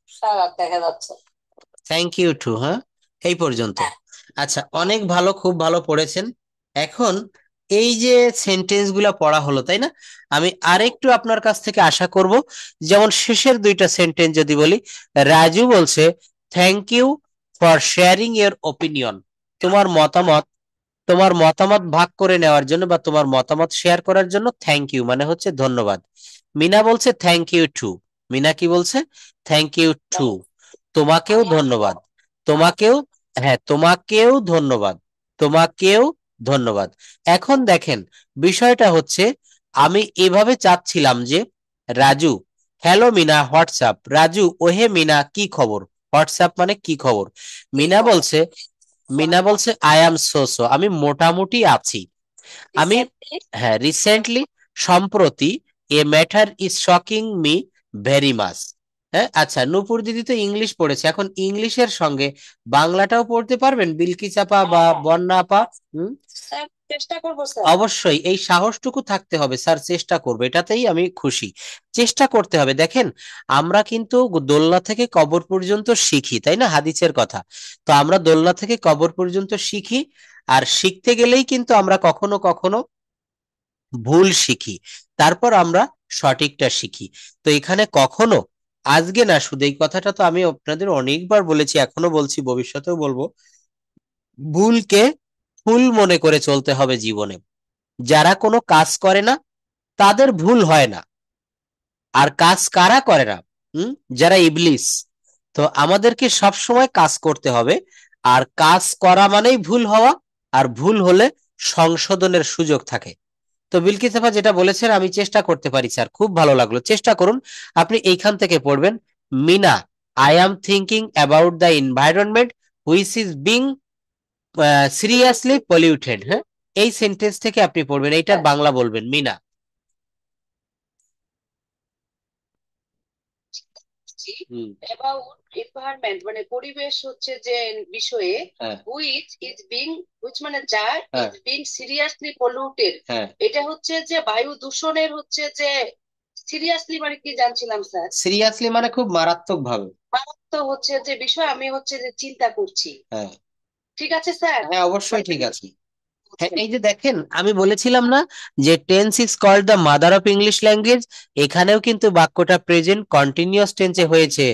সারাত দেখা যাচ্ছে। থ্যাংক ইউ টু, হ্যাঁ, এই পর্যন্ত। আচ্ছা, অনেক ভালো, খুব ভালো পড়েছেন। এখন এই যে সেন্টেন্স গুলা পড়া হলো, তাই না? আমি আরেকটু আপনার কাছ থেকে আশা করব, যেমন শেষের দুইটা সেন্টেন্স যদি বলি, রাজু বলছে thank you for sharing your opinion, তোমার মতামত, তোমার মতামত ভাগ করে নেওয়ার জন্য বা তোমার মতামত শেয়ার করার জন্য থ্যাংক ইউ মানে হচ্ছে ধন্যবাদ। মিনা বলছে থ্যাংক ইউ টু, মিনা কি বলছে? থ্যাংক ইউ টু, তোমাকেও ধন্যবাদ, তোমাকেও, হ্যাঁ তোমাকেও ধন্যবাদ, তোমাকেও ধন্যবাদ। এখন দেখেন, বিষয়টা হচ্ছে আমি এভাবে চাচ্ছিলাম যে রাজু, হ্যালো মিনা হোয়াটসঅ্যাপ, রাজু ওহে মিনা কি খবর, হোয়াটসঅ্যাপ মানে কি খবর। মিনা বলছে, মিনা বলছে আই অ্যাম সো সো, আমি মোটামুটি আছি। আমি, হ্যাঁ রিসেন্টলি, সম্প্রতি, a matter is shocking me very much. হ্যাঁ, আচ্ছা, নূপুর দিদি তো ইংলিশ পড়েছে, এখন ইংলিশের সঙ্গে বাংলাটাও পড়তে পারবেন বিলকিস আপা বা বন্যা আপা? চেষ্টা করবো স্যার। অবশ্যই, এই সাহসটুকু থাকতে হবে, স্যার চেষ্টা করবো, এটাতেই আমি খুশি। চেষ্টা করতে হবে। দেখেন, আমরা কিন্তু দোলনা থেকে কবর পর্যন্ত শিখি, তাই না? হাদিসের কথা। তো আমরা দোলনা থেকে কবর পর্যন্ত শিখি, আর শিখতে গেলেই কিন্তু আমরা কখনো কখনো ভুল শিখি, তারপর আমরা সঠিকটা শিখি। তো এখানে কখনো, আজকে না শুধু, এই কথাটা তো আমি আপনাদের অনেকবার বলেছি, এখনো বলছি, ভবিষ্যতেও বলবো, ভুলকে ফুল মনে করে চলতে হবে জীবনে। যারা কোনো কাজ করে না তাদের ভুল হয় না, আর কাজ কারা করে না? যারা ইবলিস। তো আমাদেরকে সব সময় কাজ করতে হবে, আর কাজ করা মানেই ভুল হওয়া, আর ভুল হলে সংশোধনের সুযোগ থাকে। তো বিলকিস আপা যেটা বলেছেন আমি চেষ্টা করতে পারি স্যার, খুব ভালো লাগলো, চেষ্টা করুন। আপনি এইখান থেকে পড়বেন, Mina I am thinking about the environment which is being seriously polluted. হ্যাঁ, এই সেন্টেন্স থেকে আপনি পড়বেন, এইটার বাংলা বলবেন মিনা। অ্যাবাউট এনভায়রনমেন্ট মানে পরিবেশ হচ্ছে যে বিষয়ে, হুইচ ইজ বিং, হুইচ মানে যা, ইজ বিং সিরিয়াসলি পলিউটেড, এটা হচ্ছে যে বায়ু দূষণের হচ্ছে যে, সিরিয়াসলি মানে কি জানছিলাম স্যার? সিরিয়াসলি মানে খুব মারাত্মক ভাবে, মারাত্মক হচ্ছে যে বিষয় আমি হচ্ছে যে চিন্তা করছি। হ্যাঁ, ঠিক আছে স্যার। হ্যাঁ অবশ্যই ঠিক আছে। হ্যাঁ, এই যে দেখেন, আমি বলেছিলাম না যে tense is called the mother of English language, এখানেও কিন্তু বাক্যটা প্রেজেন্ট কন্টিনিউয়াস টেন্সে হয়েছে।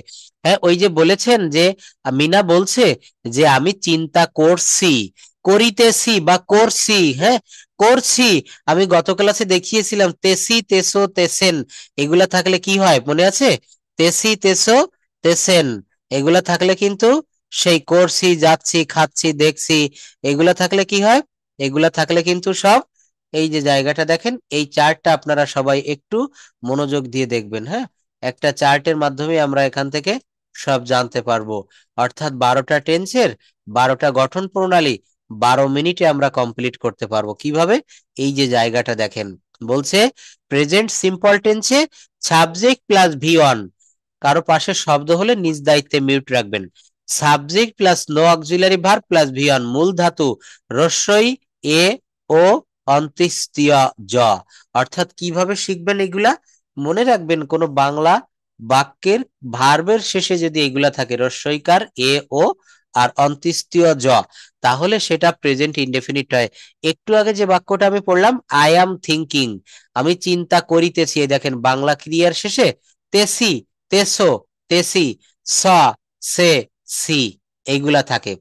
হ্যাঁ, ওই যে বলেছেন যে মিনা বলছে যে আমি চিন্তা করছি, করিতেছি বা করছি, হ্যাঁ করছি। আমি গত ক্লাসে দেখিয়েছিলাম তেসি তেসো তেসেন, এগুলা থাকলে কি হয় মনে আছে? তেসি তেসো তেসেন, এগুলা থাকলে কিন্তু সেই করছি, যাচ্ছি, খাচ্ছি, দেখছি, এগুলা থাকলে কি হয়? এগুলা থাকলে কিন্তু সব, এই যে জায়গাটা দেখেন, এই চার্টটা আপনারা সবাই একটু মনোযোগ দিয়ে দেখবেন। হ্যাঁ, একটা চার্টের মাধ্যমে আমরা এখান থেকে সব জানতে পারবো। অর্থাৎ 12টা টেন্সের 12টা গঠন প্রণালী 12 মিনিটে আমরা কমপ্লিট করতে পারবো। কিভাবে? এই যে জায়গাটা দেখেন, বলছে প্রেজেন্ট সিম্পল টেন্সে সাবজেক্ট প্লাস ভি1, কারো পাশে শব্দ হলে নিজ দায়িত্বে মিউট রাখবেন। Subject plus no auxiliary verb plus ভি1, মূল ধাতু রস্যই এ ও অন্ত্যেষ্টিয় জ। অর্থাৎ কিভাবে শিখবেন এগুলা? মনে রাখবেন, কোন বাংলা বাক্যের ভার্বের শেষে যদি এগুলা থাকে রস্যইকার এ ও আর অন্ত্যেষ্টিয় জ, তাহলে সেটা প্রেজেন্ট ইনডেফিনিট হয়। একটু আগে যে বাক্যটা আমি পড়লাম, আই অ্যাম থিঙ্কিং, আমি চিন্তা করিতেছি, এই দেখেন বাংলা ক্রিয়ার শেষে তেসি, তেসো, তেসি, স, সে, সি, এইগুলা থাকে।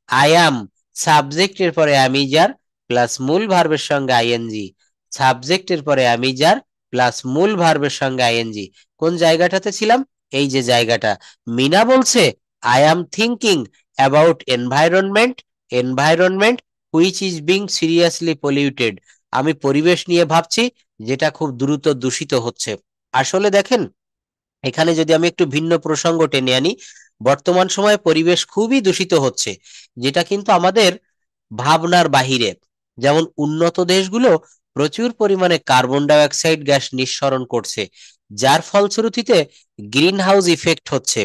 আই অ্যাম, সাবজেক্টের পরে অ্যামিজার প্লাস মূল ভার্বের সঙ্গে আইএনজি, সাবজেক্টের পরে অ্যামিজার প্লাস মূল ভার্বের সঙ্গে আইএনজি। কোন জায়গাটাতে ছিলাম? এই যে জায়গাটা। মিনা বলছে I am thinking about environment, environment which is being seriously polluted, আমি পরিবেশ নিয়ে ভাবছি যেটা খুব দ্রুত দূষিত হচ্ছে। আসলে দেখেন, এখানে যদি আমি একটু ভিন্ন প্রসঙ্গ টেনে আনি, বর্তমান সময়ে পরিবেশ খুবই দূষিত হচ্ছে, যেটা কিন্তু আমাদের ভাবনার বাহিরে। যেমন উন্নত দেশগুলো প্রচুর পরিমাণে কার্বন ডাই অক্সাইড গ্যাস নিঃসরণ করছে, যার ফলশ্রুতিতে গ্রিন হাউস ইফেক্ট হচ্ছে।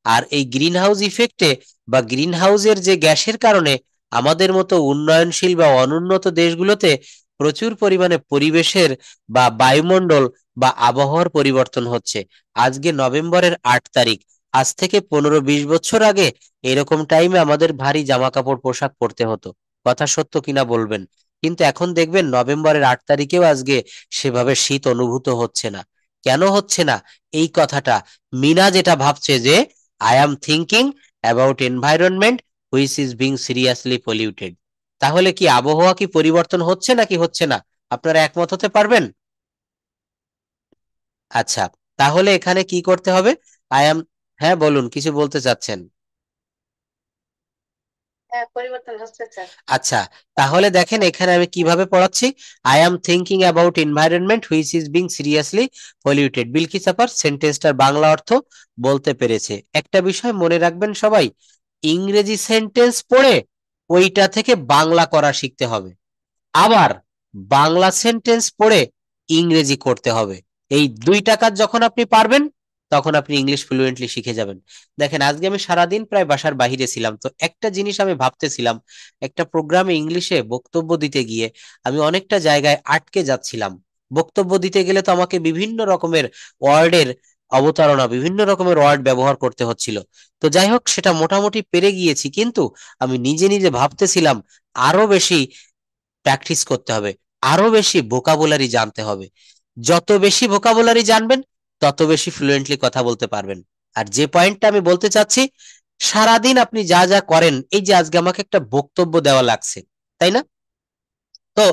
আর এই গ্রিন হাউস ইফেক্টে বা গ্রিন হাউসের যে গ্যাসের কারণে আমাদের মতো উন্নয়নশীল বা অনুন্নত দেশগুলোতে প্রচুর পরিমাণে পরিবেশের বা বায়ুমণ্ডল বা আবহাওয়ার পরিবর্তন হচ্ছে। আজকে নভেম্বরের 8 তারিখ, আজ থেকে 15-20 বছর আগে এরকম টাইমে আমাদের ভারী জামা কাপড় পোশাক পরতে হতো। কথা সত্য কিনা বলবেন? কিন্তু এখন দেখবেন নভেম্বরের 8 তারিখেও আজকে সেভাবে শীত অনুভূত হচ্ছে না। কেন হচ্ছে না? এই কথাটা মিনা যেটা ভাবছে যে I am thinking about environment which is being seriously polluted. তাহলে কি আবহাওয়া কি পরিবর্তন হচ্ছে নাকি হচ্ছে না? আপনারা একমত হতে পারবেন? আচ্ছা, তাহলে এখানে কি করতে হবে? আই অ্যাম, হ্যাঁ বলুন, কিছু বলতে চাচ্ছেন? হ্যাঁ, পরিবর্তন হচ্ছে স্যার। আচ্ছা, তাহলে দেখেন এখানে আমি কিভাবে পড়াচ্ছি। I am thinking about environment which is being seriously polluted. Bilkis আপার সেন্টেন্সটার বাংলা অর্থ বলতে পেরেছে। একটা বিষয় মনে রাখবেন সবাই, ইংরেজি সেন্টেন্স পড়ে ওইটা থেকে বাংলা করা শিখতে হবে, আবার বাংলা সেন্টেন্স পড়ে ইংরেজি করতে হবে। এই দুইটা কাজ যখন আপনি পারবেন তখন আপনি ইংলিশ ফ্লুয়েন্টলি শিখে যাবেন। দেখেন আজকে আমি সারাদিন প্রায় বাসার বাইরে ছিলাম, তো একটা জিনিস আমি ভাবতেছিলাম, একটা প্রোগ্রামে ইংলিশে বক্তব্য দিতে গিয়ে আমি অনেকটা জায়গায় আটকে যাচ্ছিলাম। বক্তব্য দিতে গেলে তো আমাকে বিভিন্ন রকমের ওয়ার্ডের অবতারণা, বিভিন্ন রকমের ওয়ার্ড ব্যবহার করতে হচ্ছিল। তো যাই হোক, সেটা মোটামুটি পেরে গিয়েছি, কিন্তু আমি নিজে নিজে ভাবতেছিলাম আরো বেশি প্র্যাকটিস করতে হবে, আরো বেশি ভোকাবুলারি জানতে হবে। যত বেশি ভোকাবুলারি জানবেন তত বেশি ফ্লুয়েন্টলি কথা বলতে পারবেন। আর যে পয়েন্টটা আমি বলতে চাচ্ছি, সারাদিন আপনি যা যা করেন, এই যে আজকে আমাকে একটা বক্তব্য দেওয়া লাগছে, তাই না? তো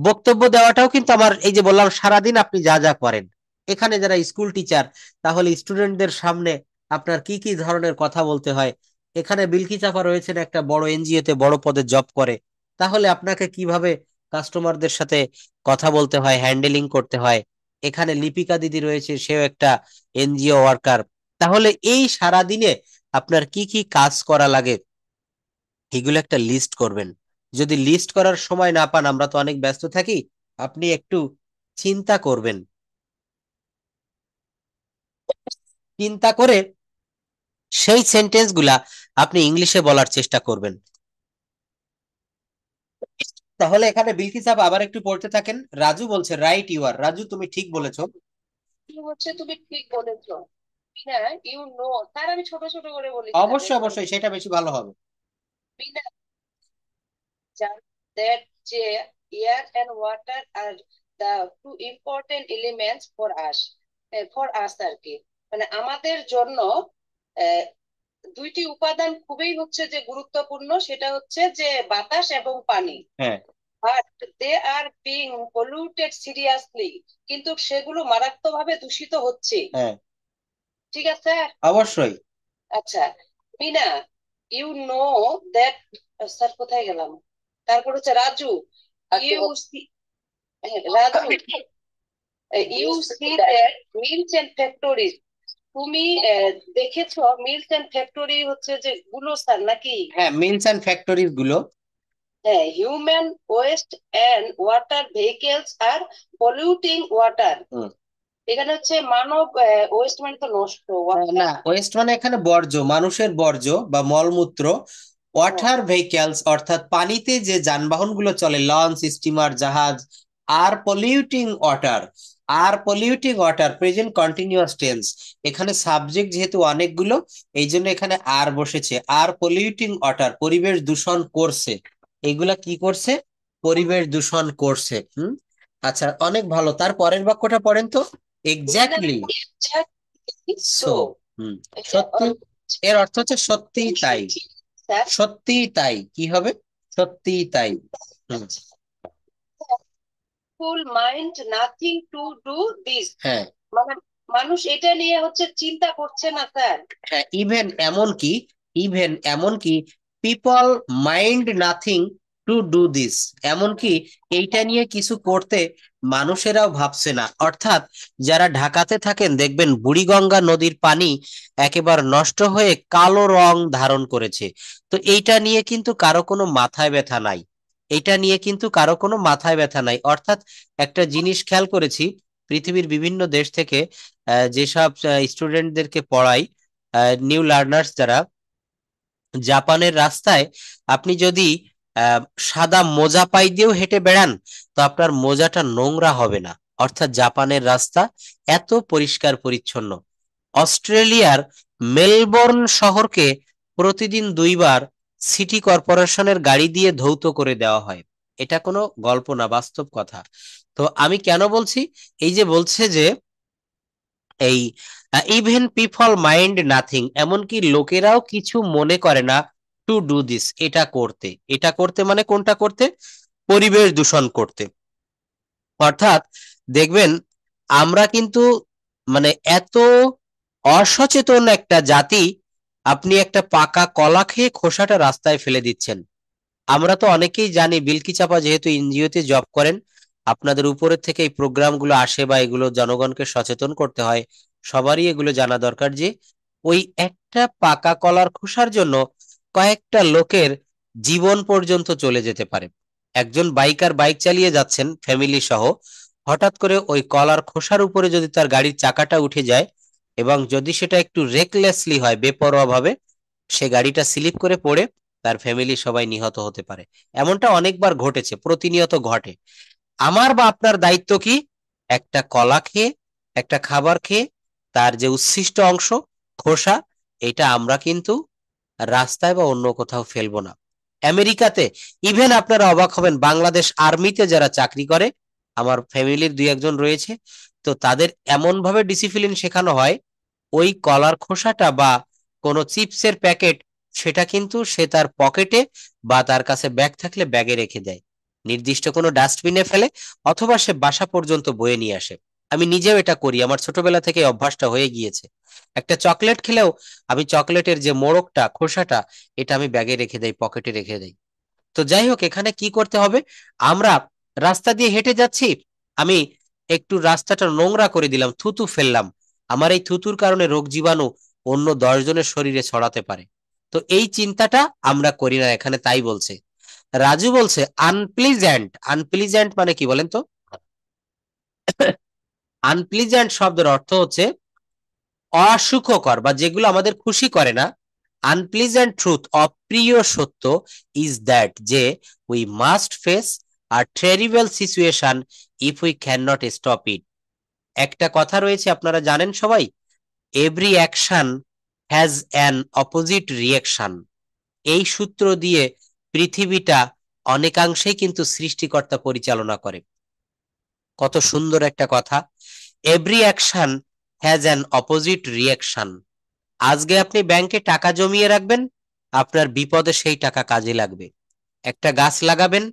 বক্তব্য দেওয়াটাও কিন্তু আমার, এই যে বললাম সারাদিন আপনি যা যা করেন, এখানে যারা স্কুল টিচার, তাহলে স্টুডেন্টদের সামনে আপনার কি কি ধরনের কথা বলতে হয়। এখানে বিলকি চাপা রয়েছেন, একটা বড় এনজিও তে বড় পদে জব করে, তাহলে আপনাকে কিভাবে কাস্টমারদের সাথে কথা বলতে হয়, হ্যান্ডেলিং করতে হয়। এখানে লিপিকা দিদি রয়েছে, সেও একটা এনজিও ওয়ার্কার। তাহলে এই সারা দিনে আপনার কি কি কাজ করা লাগে এগুলো একটা লিস্ট করবেন। যদি লিস্ট করার সময় না পান, আমরা তো অনেক ব্যস্ত থাকি, আপনি একটু চিন্তা করবেন, চিন্তা করে সেই সেন্টেন্স গুলা আপনি ইংলিশে বলার চেষ্টা করবেন। তাহলে এখানে বিলকিস সাহেব আবার একটু পড়তে থাকেন। রাজু বলছে রাইট ইউ আর, রাজু তুমি ঠিক বলেছো। হচ্ছে তুমি ঠিক বলেছো। হ্যাঁ, ইউ নো। স্যার, আমি ছোট ছোট করে বলি স্যার, অবশ্যই একটু। অবশ্যই, সেটা বেশি ভালো হবে। বিনা that যে air and water are the two important elements for us আর কি। মানে আমাদের জন্য আহ, দুইটি উপাদান খুবই হচ্ছে যে গুরুত্বপূর্ণ, সেটা হচ্ছে যে বাতাস এবং পানি। হ্যাঁ but they are being polluted seriously, কিন্তু সেগুলো মারাত্মকভাবে দূষিত হচ্ছে। হ্যাঁ, ঠিক আছে। অবশ্যই। আচ্ছা, Mina, you know that. Sir, কোথায় গেলাম? তারপর হচ্ছে Raju, you Raju, you see that mills and factories. তুমি দেখেছো মিলস এন্ড ফ্যাক্টরি হচ্ছে যে গুলো স্যার নাকি? হ্যাঁ, মিলস অ্যান্ড ফ্যাক্টরিজ গুলো। হ্যাঁ, human West and water vehicles R polluting water. এখানে হচ্ছে মানব ওয়েস্ট মানে তো নষ্ট না, ওয়েস্ট মানে এখানে বর্জ্য, মানুষের বর্জ্য বা মলমূত্র। ওয়াটার ভেহিক্যালস অর্থাৎ পানিতে যে যানবাহনগুলো চলে, লঞ্চ, স্টিমার, জাহাজ। আর পলিউটিং ওয়াটার, আর polluting water present continuous tense. এখানে সাবজেক্ট যেহেতু অনেকগুলো, এই জন্য এখানে আর বসেছে। আর পলিউটিং ওয়াটার পরিবেশ দূষণ করছে, এগুলা কি করছে? পরিবেশ দূষণ করছে। আচ্ছা, অনেক ভালো। তার পরের বাক্যটা পড়েন তো। Exactly so. হুম, সত্যি, এর অর্থ হচ্ছে সত্যিই তাই। সত্যিই তাই কি হবে? সত্যিই তাই। Hmm, full mind nothing to do this. হ্যাঁ মানে মানুষ এটা নিয়ে হচ্ছে চিন্তা করছে না স্যার। হ্যাঁ, ইভেন এমনকি, ইভেন এমনকি people mind nothing to do this, এমনকি এইটা নিয়ে কিছু করতে মানুষেরাও ভাবছে না। অর্থাৎ যারা ঢাকাতে থাকেন দেখবেন বুড়িগঙ্গা নদীর পানি একেবারে নষ্ট হয়ে কালো রং ধারণ করেছে, তো এইটা নিয়ে কিন্তু কারো কোনো মাথায় ব্যথা নাই। এটা নিয়ে কিন্তু কারো কোনো মাথায় ব্যথা নাই। অর্থাৎ একটা জিনিস খেয়াল করেছি, পৃথিবীর বিভিন্ন দেশ থেকে যেসব স্টুডেন্টদেরকে পড়াই, নিউ লার্নার্স যারা, জাপানের রাস্তায় আপনি যদি আহ, সাদা মোজা পাই দিয়েও হেঁটে বেড়ান, তো আপনার মোজাটা নোংরা হবে না। অর্থাৎ জাপানের রাস্তা এত পরিষ্কার পরিচ্ছন্ন। অস্ট্রেলিয়ার মেলবোর্ন শহরকে প্রতিদিন 2বার সিটি কর্পোরেশনের গাড়ি দিয়ে ধৌত করে দেওয়া হয়। এটা কোনো গল্প না, বাস্তব কথা। তো আমি কেন বলছি, এই যে বলছে যে এই ইভেন পিপল মাইন্ড নাথিং, এমনকি লোকেরাও কিছু মনে করে না টু ডু দিস, এটা করতে। এটা করতে মানে কোনটা করতে? পরিবেশ দূষণ করতে। অর্থাৎ দেখবেন আমরা কিন্তু মানে এত অসচেতন একটা জাতি, আপনি একটা পাকা কলা খেয়ে খোসাটা রাস্তায় ফেলে দিচ্ছেন। আমরা তো অনেকেই জানি, বিলকি চাপা যেহেতু এনজিওতে জব করেন, আপনাদের উপরের থেকে এই প্রোগ্রামগুলো আসে বা এগুলো জনগণকে সচেতন করতে হয়। সবারই এগুলো জানা দরকার যে ওই একটা পাকা কলার খোসার জন্য কয়েকটা লোকের জীবন পর্যন্ত চলে যেতে পারে। একজন বাইকার বাইক চালিয়ে যাচ্ছেন ফ্যামিলি সহ, হঠাৎ করে ওই কলার খোসার উপরে যদি তার গাড়ির চাকাটা উঠে যায়, এবং যদি সেটা একটু রেকলেসলি হয়, বেপরোয়া ভাবে, সে গাড়িটা স্লিপ করে পড়ে তার ফ্যামিলি সবাই নিহত হতে পারে। এমনটা অনেকবার ঘটেছে, প্রতিনিয়ত ঘটে। আমার বা আপনার দায়িত্ব কি? একটা কলা খেয়ে, একটা খাবার খেয়ে তার যে উচ্ছিষ্ট অংশ, খোসা, এটা আমরা কিন্তু রাস্তায় বা অন্য কোথাও ফেলবো না। আমেরিকাতে ইভেন আপনারা অবাক হবেন, বাংলাদেশ আর্মিতে যারা চাকরি করে, আমার ফ্যামিলির 2-1 জন রয়েছে, তো তাদের এমন ভাবে ডিসিপ্লিন শেখানো হয়, ওই কলার খোসাটা বা কোনো চিপসের প্যাকেট, সেটা কিন্তু সে তার পকেটে বা তার কাছে ব্যাগ থাকলে ব্যাগে রেখে দেয়, নির্দিষ্ট কোনো ডাস্টবিনে ফেলে, অথবা সে বাসা পর্যন্ত বয়ে নিয়ে আসে। আমি নিজেও এটা করি, আমার ছোটবেলা থেকে এই অভ্যাসটা হয়ে গিয়েছে। একটা চকলেট খেলেও আমি চকলেটের যে মোড়কটা, খোসাটা, এটা আমি ব্যাগে রেখে দেই, পকেটে রেখে দেই। তো যাই হোক, এখানে কি করতে হবে? আমরা রাস্তা দিয়ে হেঁটে যাচ্ছি, আমি একটু রাস্তাটা নোংরা করে দিলাম, থুতু ফেললাম, আমার এই থুতুর কারণে রোগ জীবাণু অন্য 10 জনের শরীরে ছড়াতে পারে। তো এই চিন্তাটা আমরা করি না এখানে, তাই বলছে। রাজু বলছে আনপ্লিজেন্ট। আনপ্লিজেন্ট মানে কি বলেন তো? আনপ্লিজেন্ট শব্দের অর্থ হচ্ছে অসুখকর, বা যেগুলো আমাদের খুশি করে না। আনপ্লিজেন্ট ট্রুথ, অপ্রিয় সত্য, ইজ দ্যাট যে we must face a terrible situation if we can not stop it. একটা কথা রয়েছে, আপনারা জানেন সবাই, every action has an opposite reaction. এই সূত্র দিয়ে পৃথিবীটা অনেকাংশেই কিন্তু সৃষ্টিকর্তা পরিচালনা করে। কত সুন্দর একটা কথা! Every action has an opposite reaction. আজকে আপনি ব্যাংকে টাকা জমিয়ে রাখবেন, আপনার বিপদে সেই টাকা কাজে লাগবে। একটা গাছ লাগাবেন,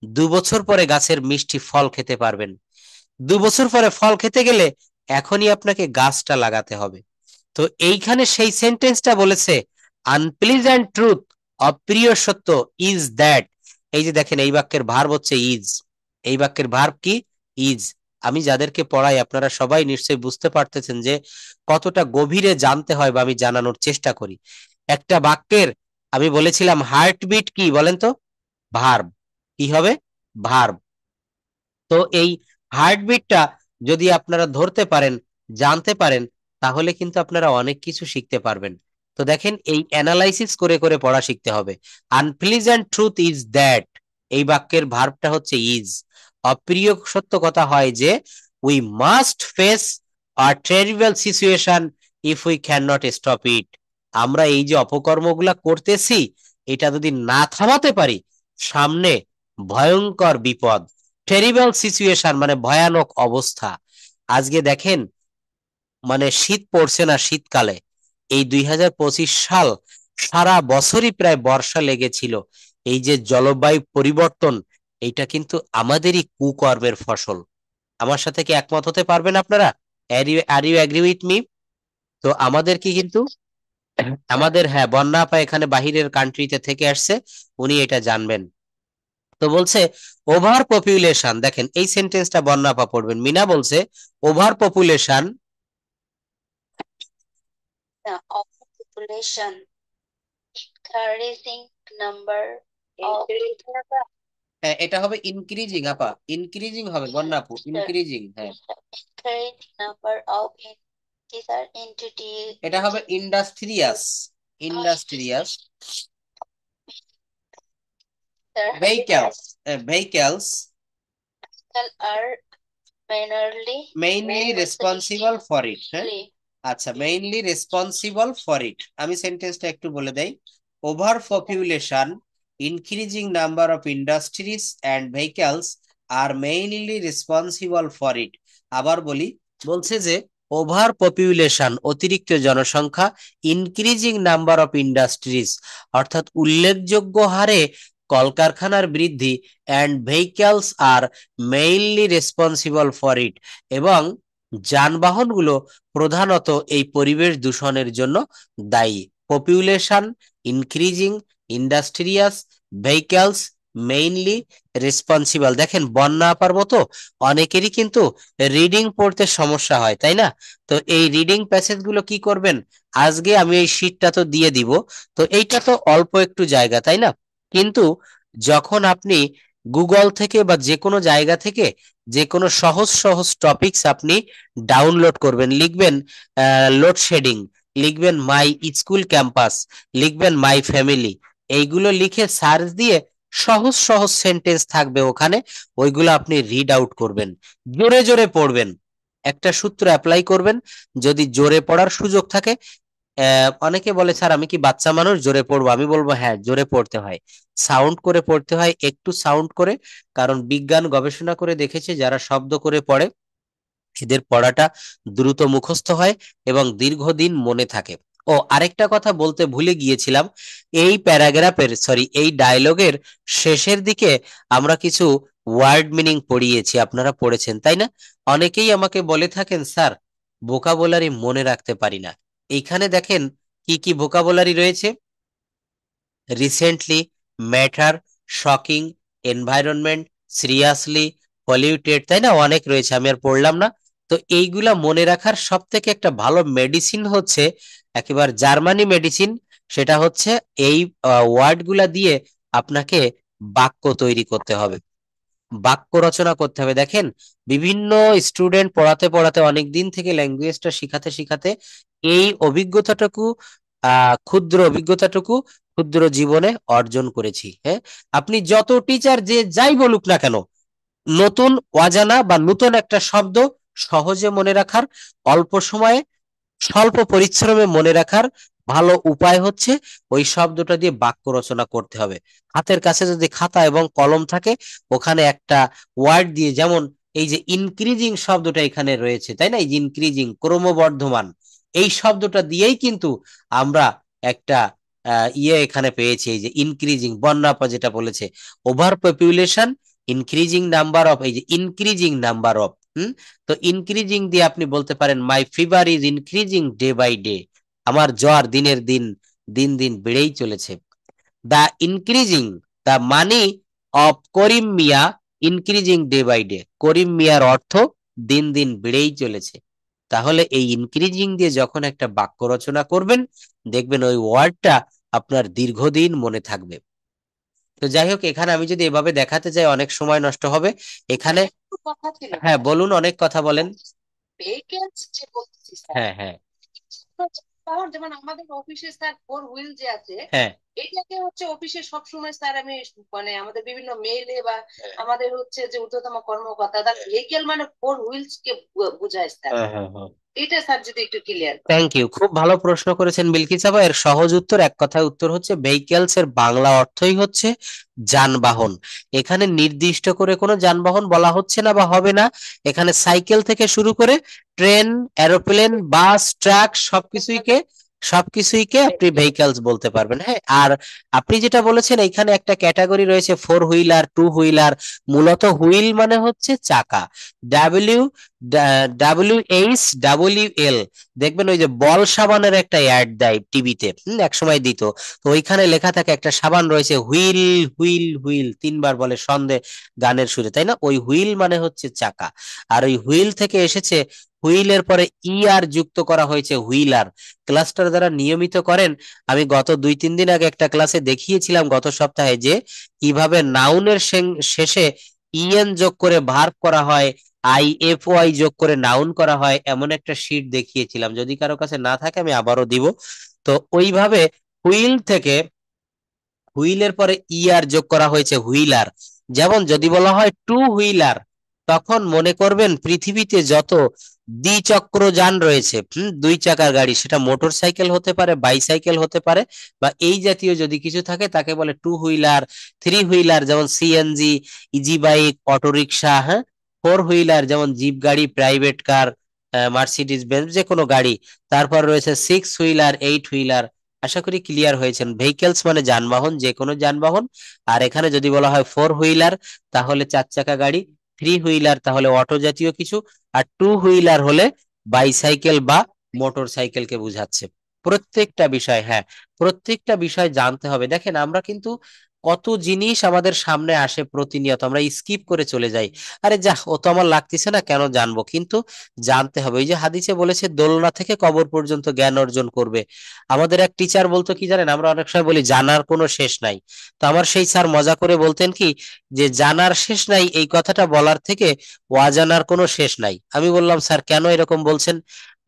2 বছর পরে গাছের মিষ্টি ফল খেতে পারবেন। 2 বছর পরে ফল খেতে গেলে এখনই আপনাকে গাছটা লাগাতে হবে। তো এইখানে সেই সেন্টেন্সটা বলেছে, আনপ্লিজেন্ট ট্রুথ, অপ্রিয় সত্য, ইজ দ্যাট। এই যে দেখেন, এই বাক্যের ভার্ব হচ্ছে ইজ। এই বাক্যের ভার্ব কি? ইজ। আমি যাদেরকে পড়াই আপনারা সবাই নিশ্চয়ই বুঝতে পারতেছেন যে কতটা গভীরে জানতে হয়, বা আমি জানানোর চেষ্টা করি। একটা বাক্যের, আমি বলেছিলাম হার্টবিট কি বলেন তো? ভার্ব। কি হবে? ভার্ব। তো এই হার্টবিটটা যদি আপনারা ধরতে পারেন, জানতে পারেন, তাহলে কিন্তু আপনারা অনেক কিছু শিখতে পারবেন। তো দেখেন, এই অ্যানালাইসিস করে করে পড়া শিখতে হবে। আনপ্লিজেন্ট ট্রুথ ইজ দ্যাট, এই বাক্যের ভার্বটা হচ্ছে ইজ। অপ্রিয় সত্য কথা হয় যে we must face a terrible situation if we can not stop it. আমরা এই যে অপকর্মগুলা করতেছি, এটা যদি না থামাতে পারি, সামনে ভয়ঙ্কর বিপদ। টেরিবল সিচুয়েশন মানে ভয়ানক অবস্থা। আজকে দেখেন, মানে শীত পড়ছে না শীতকালে। এই 2025 সাল সারা বছরই প্রায় বর্ষা লেগেছিল। এই যে জলবায়ু পরিবর্তন, এইটা কিন্তু আমাদেরই কুকর্মের ফসল। আমার সাথে কি একমত হতে পারবেন আপনারা? Are you agree with me? তো আমাদের কি কিন্তু আমাদের, হ্যাঁ, বন্যা আপা এখানে বাহিরের কান্ট্রিতে থেকে আসছে, উনি এটা জানবেন। তো বলছে ওভার পপুলেশন, দেখেন এই সেন্টেন্সটা বন্যা আপা পড়বেন। মিনা বলছে over population, of population, increasing number of হ্যাঁ, এটা হবে ইনক্রিজিং আপা, ইনক্রিজিং হবে বন্যা আপু, ইনক্রিজিং। হ্যাঁ, নাম্বার অফ এন্টিটি এটা হবে industrious, industrious vehicles, vehicles are mainly responsible for it. হ্যাঁ, আচ্ছা, মেইনলি রেসপন্সিবল ফর ইট। আমি সেন্টেন্সটা একটু বলে দেই। Over population, increasing number of industries and vehicles are mainly responsible for it. আবার বলি, বলছে যে ওভার পপুলেশন অতিরিক্ত জনসংখ্যা, ইনক্রিজিং নাম্বার অফ ইন্ডাস্ট্রিজ অর্থাৎ উল্লেখযোগ্য হারে কলকারখানার বৃদ্ধি, and vehicles are mainly responsible for it, এবং যানবাহনগুলো প্রধানত এই পরিবেশ দূষণের জন্য দায়ী। Population increasing, industrious, vehicles mainly responsible. দেখেন, বন্যা আপার মতো অনেকেরই কিন্তু রিডিং পড়তে সমস্যা হয়, তাই না? তো এই রিডিং প্যাসেজ গুলো কি করবেন, আজকে আমি এই শীটটা তো দিয়ে দিব। তো এইটা তো অল্প একটু জায়গা, তাই না? কিন্তু যখন আপনি গুগল থেকে বা যে কোনো জায়গা থেকে যে কোনো সহজ সহজ টপিকস আপনি ডাউনলোড করবেন, লিখবেন লোডশেডিং, লিখবেন মাই স্কুল ক্যাম্পাস, লিখবেন মাই ফ্যামিলি, এইগুলো লিখে সার্চ দিয়ে সহজ সহজ সেন্টেন্স থাকবে ওখানে, ওইগুলো আপনি রিড আউট করবেন, জোরে জোরে পড়বেন, একটা সূত্র অ্যাপ্লাই করবেন। যদি জোরে পড়ার সুযোগ থাকে, অনেকে বলে স্যার আমি কি বাচ্চা মানুষ জোরে পড়বো, আমি বলবো হ্যাঁ, জোরে পড়তে হয়, সাউন্ড করে পড়তে হয়, একটু সাউন্ড করে। কারণ বিজ্ঞান গবেষণা করে দেখেছে যারা শব্দ করে পড়ে এদের পড়াটা দ্রুত মুখস্থ হয় এবং দীর্ঘদিন মনে থাকে। ও আরেকটা কথা বলতে ভুলে গিয়েছিলাম, এই প্যারাগ্রাফের সরি এই ডায়লগের শেষের দিকে আমরা কিছু ওয়ার্ড মিনিং পড়িয়েছি, আপনারা পড়েছেন তাই না? অনেকেই আমাকে বলে থাকেন স্যার ভোকাবুলারি মনে রাখতে পারি না। এইখানে দেখেন কি কি ভোকাবুলারি রয়েছে: recently, matter, shocking, environment, seriously, polluted, তাই না? অনেক রয়েছে, আমি আর পড়লাম না। তো এইগুলা মনে রাখার সব থেকে একটা ভালো মেডিসিন হচ্ছে একেবারে জার্মানি মেডিসিন, সেটা হচ্ছে এই ওয়ার্ড গুলা দিয়ে আপনাকে বাক্য তৈরি করতে হবে, বাক্য রচনা করতে হবে। দেখেন, বিভিন্ন স্টুডেন্ট পড়াতে পড়াতে অনেক দিন থেকে ল্যাঙ্গুয়েজটা শিখাতে শিখাতে এই অভিজ্ঞতাটুকু ক্ষুদ্র অভিজ্ঞতাটুকু ক্ষুদ্র জীবনে অর্জন করেছি। হ্যাঁ, আপনি যত টিচার যে যাই বলুক না কেন, নতুন অজানা বা নতুন একটা শব্দ সহজে মনে রাখার, অল্প সময়ে স্বল্প পরিশ্রমে মনে রাখার ভালো উপায় হচ্ছে ওই শব্দটা দিয়ে বাক্য রচনা করতে হবে। হাতের কাছে যদি খাতা এবং কলম থাকে, ওখানে একটা ওয়ার্ড দিয়ে, যেমন এই যে ইনক্রিজিং শব্দটা এখানে রয়েছে, তাই না? এই যে ইনক্রিজিং, ক্রমবর্ধমান, এই শব্দটা দিয়েই কিন্তু আমরা একটা এখানে পেয়েছি, এই যে ইনক্রিজিং, বন্যাপা যেটা বলেছে, over population, increasing number of, এই যে ইনক্রিজিং নাম্বার অফ। তো ইনক্রিজিং দিয়ে আপনি বলতে পারেন my fever is increasing day by day, আমার জ্বর দিনের দিন দিন দিন বেড়েই চলেছে। The increasing, the money of Karim Mia increasing day by day, Karim মিয়ার অর্থ দিন দিন বেড়েই চলেছে। তাহলে এই ইনক্রিজিং দিয়ে যখন একটা বাক্য রচনা করবেন, দেখবেন ওই ওয়ার্ডটা আপনার দীর্ঘদিন মনে থাকবে। তো যাই হোক, এখানে আমি যদি এভাবে দেখাতে যাই অনেক সময় নষ্ট হবে এখানে। কথা ছিল। হ্যাঁ বলুন, অনেক কথা বলেন। ভেহিকেলস যে বলতেছি স্যার, হ্যাঁ হ্যাঁ পাওয়ার যেমন আমাদের অফিসে স্যার ফোর হুইল যে আছে, হ্যাঁ এটাকে হচ্ছে অফিসে সবসময় স্যার আমি মানে আমাদের বিভিন্ন মেইলে বা আমাদের হচ্ছে যে ঊর্ধ্বতম কর্মকর্তা তার ভেহিকেল মানে ফোর হুইলস কে বোঝায় স্যার। হ্যাঁ হ্যাঁ হ্যাঁ এটা স্যার যদি একটু ক্লিয়ার করেন। থ্যাংক ইউ, খুব ভালো প্রশ্ন করেছেন বিলকিস আপা। এর সহজ উত্তর, এক কথায় উত্তর হচ্ছে ভেহিকেলস এর বাংলা অর্থই হচ্ছে যানবাহন। এখানে নির্দিষ্ট করে কোনো যানবাহন বলা হচ্ছে না বা হবে না, এখানে সাইকেল থেকে শুরু করে ট্রেন, এরোপ্লেন, বাস, ট্রাক সবকিছুইকে আপনি ভেহিকেলস বলতে পারবেন। হ্যাঁ, আর আপনি যেটা বলেছেন এইখানে একটা ক্যাটাগরি রয়েছে ফোর হুইলার, টু হুইলার। মূলত হুইল মানে হচ্ছে চাকা, ডাব্লিউ WHWL। দেখবেন ওই যে বল সাবানের একটা অ্যাড দেয় টিভিতে, এক সময় দিত, তো ওইখানে লেখা থাকে একটা সাবান রয়েছে হুইল হুইল হুইল, তিনবার বলে সন্ধে গানের সুরে, তাই না? ওই হুইল মানে হচ্ছে চাকা। আর ওই হুইল থেকে এসেছে হুইলের পরে ই আর যুক্ত করা হয়েছে হুইলার। ক্লাসটা যারা নিয়মিত করেন, আমি গত 2-3 দিন আগে একটা ক্লাসে দেখিয়েছিলাম গত সপ্তাহে যে কিভাবে নাউনের শেষে ইএন যোগ করে ভার্ব করা হয়, আইএফওআই যোগ করে নাউন করা হয়, এমন একটা শীট দেখিয়েছিলাম। যদি কারো কাছে না থাকে আমি আবারও দিব। তো ওইভাবে হুইল থেকে হুইলের পরে ইয়ার যোগ করা হয়েছে হুইলার। যেমন যদি বলা হয় টু হুইলার, তখন মনে করবেন পৃথিবীতে যত দ্বিচক্র যান রয়েছে, দুই চাকার গাড়ি, সেটা মোটর সাইকেল হতে পারে, বাইসাইকেল হতে পারে, বা এই জাতীয় যদি কিছু থাকে তাকে বলে টু হুইলার। থ্রি হুইলার যেমন সিএনজি, ইজি বাইক, অটোরিকশা, হ্যাঁ। ফোর হুইলার যেমন জিপ গাড়ি, প্রাইভেট কার, মার্সিডিজ বেঞ্জ, যে কোনো গাড়ি। তারপর রয়েছে সিক্স হুইলার, এইট হুইলার। আশা করি ক্লিয়ার হয়েছেন। ভেহিকেলস মানে যানবাহন, যে কোনো যানবাহন। আর এখানে যদি বলা হয় ফোর হুইলার তাহলে চার চাকা গাড়ি, থ্রি হুইলার তাহলে অটো জাতীয় কিছু, আর টু হুইলার হলে বাইসাইকেল বা মোটর সাইকেলকে বোঝাচ্ছে। প্রত্যেকটা বিষয়, হ্যাঁ, প্রত্যেকটা বিষয় জানতে হবে। দেখেন আমরা কিন্তু কত জিনিস আমাদের সামনে আসে প্রতিনিয়ত, আমরা স্কিপ করে চলে যাই। আরে যা, ও তো আমার লাগতেছে না, কেন জানবো? কিন্তু জানতে হবে। ওই যে হাদিসে বলেছে দোলনা থেকে কবর পর্যন্ত জ্ঞান অর্জন করবে। আমাদের এক টিচার বলতো কি জানেন, আমরা অনেক সময় বলি জানার কোনো শেষ নাই। তো আমার সেই স্যার মজা করে বলতেন কি, যে জানার শেষ নাই এই কথাটা বলার থেকে অজানার কোনো শেষ নাই। আমি বললাম স্যার কেন এরকম বলছেন?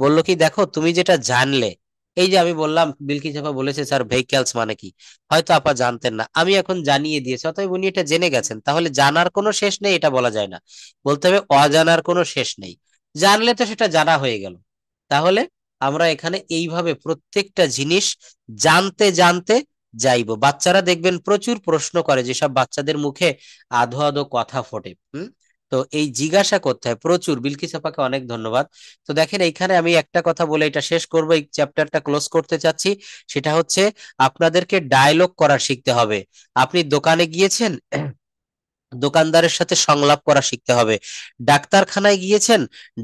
বললো কি, দেখো তুমি যেটা জানলে, এই যে আমি বললাম বিলকিস আপা বলেছে স্যার ভেহিক্যালস মানে কি, হয়তো আপা জানতেন না, আমি এখন জানিয়ে দিয়েছি, অতএব উনি এটা জেনে গেছেন। তাহলে জানার কোনো শেষ নেই এটা বলা যায় না, বলতে হবে অজানার কোনো শেষ নেই। জানলে তো সেটা জানা হয়ে গেল। তাহলে আমরা এখানে এইভাবে প্রত্যেকটা জিনিস জানতে জানতে যাইবো। বাচ্চারা দেখবেন প্রচুর প্রশ্ন করে, যেসব বাচ্চাদের মুখে আধো আধো কথা ফোটে। তো এই জিজ্ঞাসা করতে হয় প্রচুর। বিলকিস আপাকে অনেক ধন্যবাদ। তো দেখেন এইখানে আমি একটা কথা বলে এটা শেষ করব, এই চ্যাপ্টারটা ক্লোজ করতে চাচ্ছি। সেটা হচ্ছে আপনাদেরকে ডায়লগ করা শিখতে হবে। আপনি দোকানে গিয়েছেন, দোকানদারের সাথে সংলাপ করা শিখতে হবে। ডাক্তারখানায় গিয়েছেন,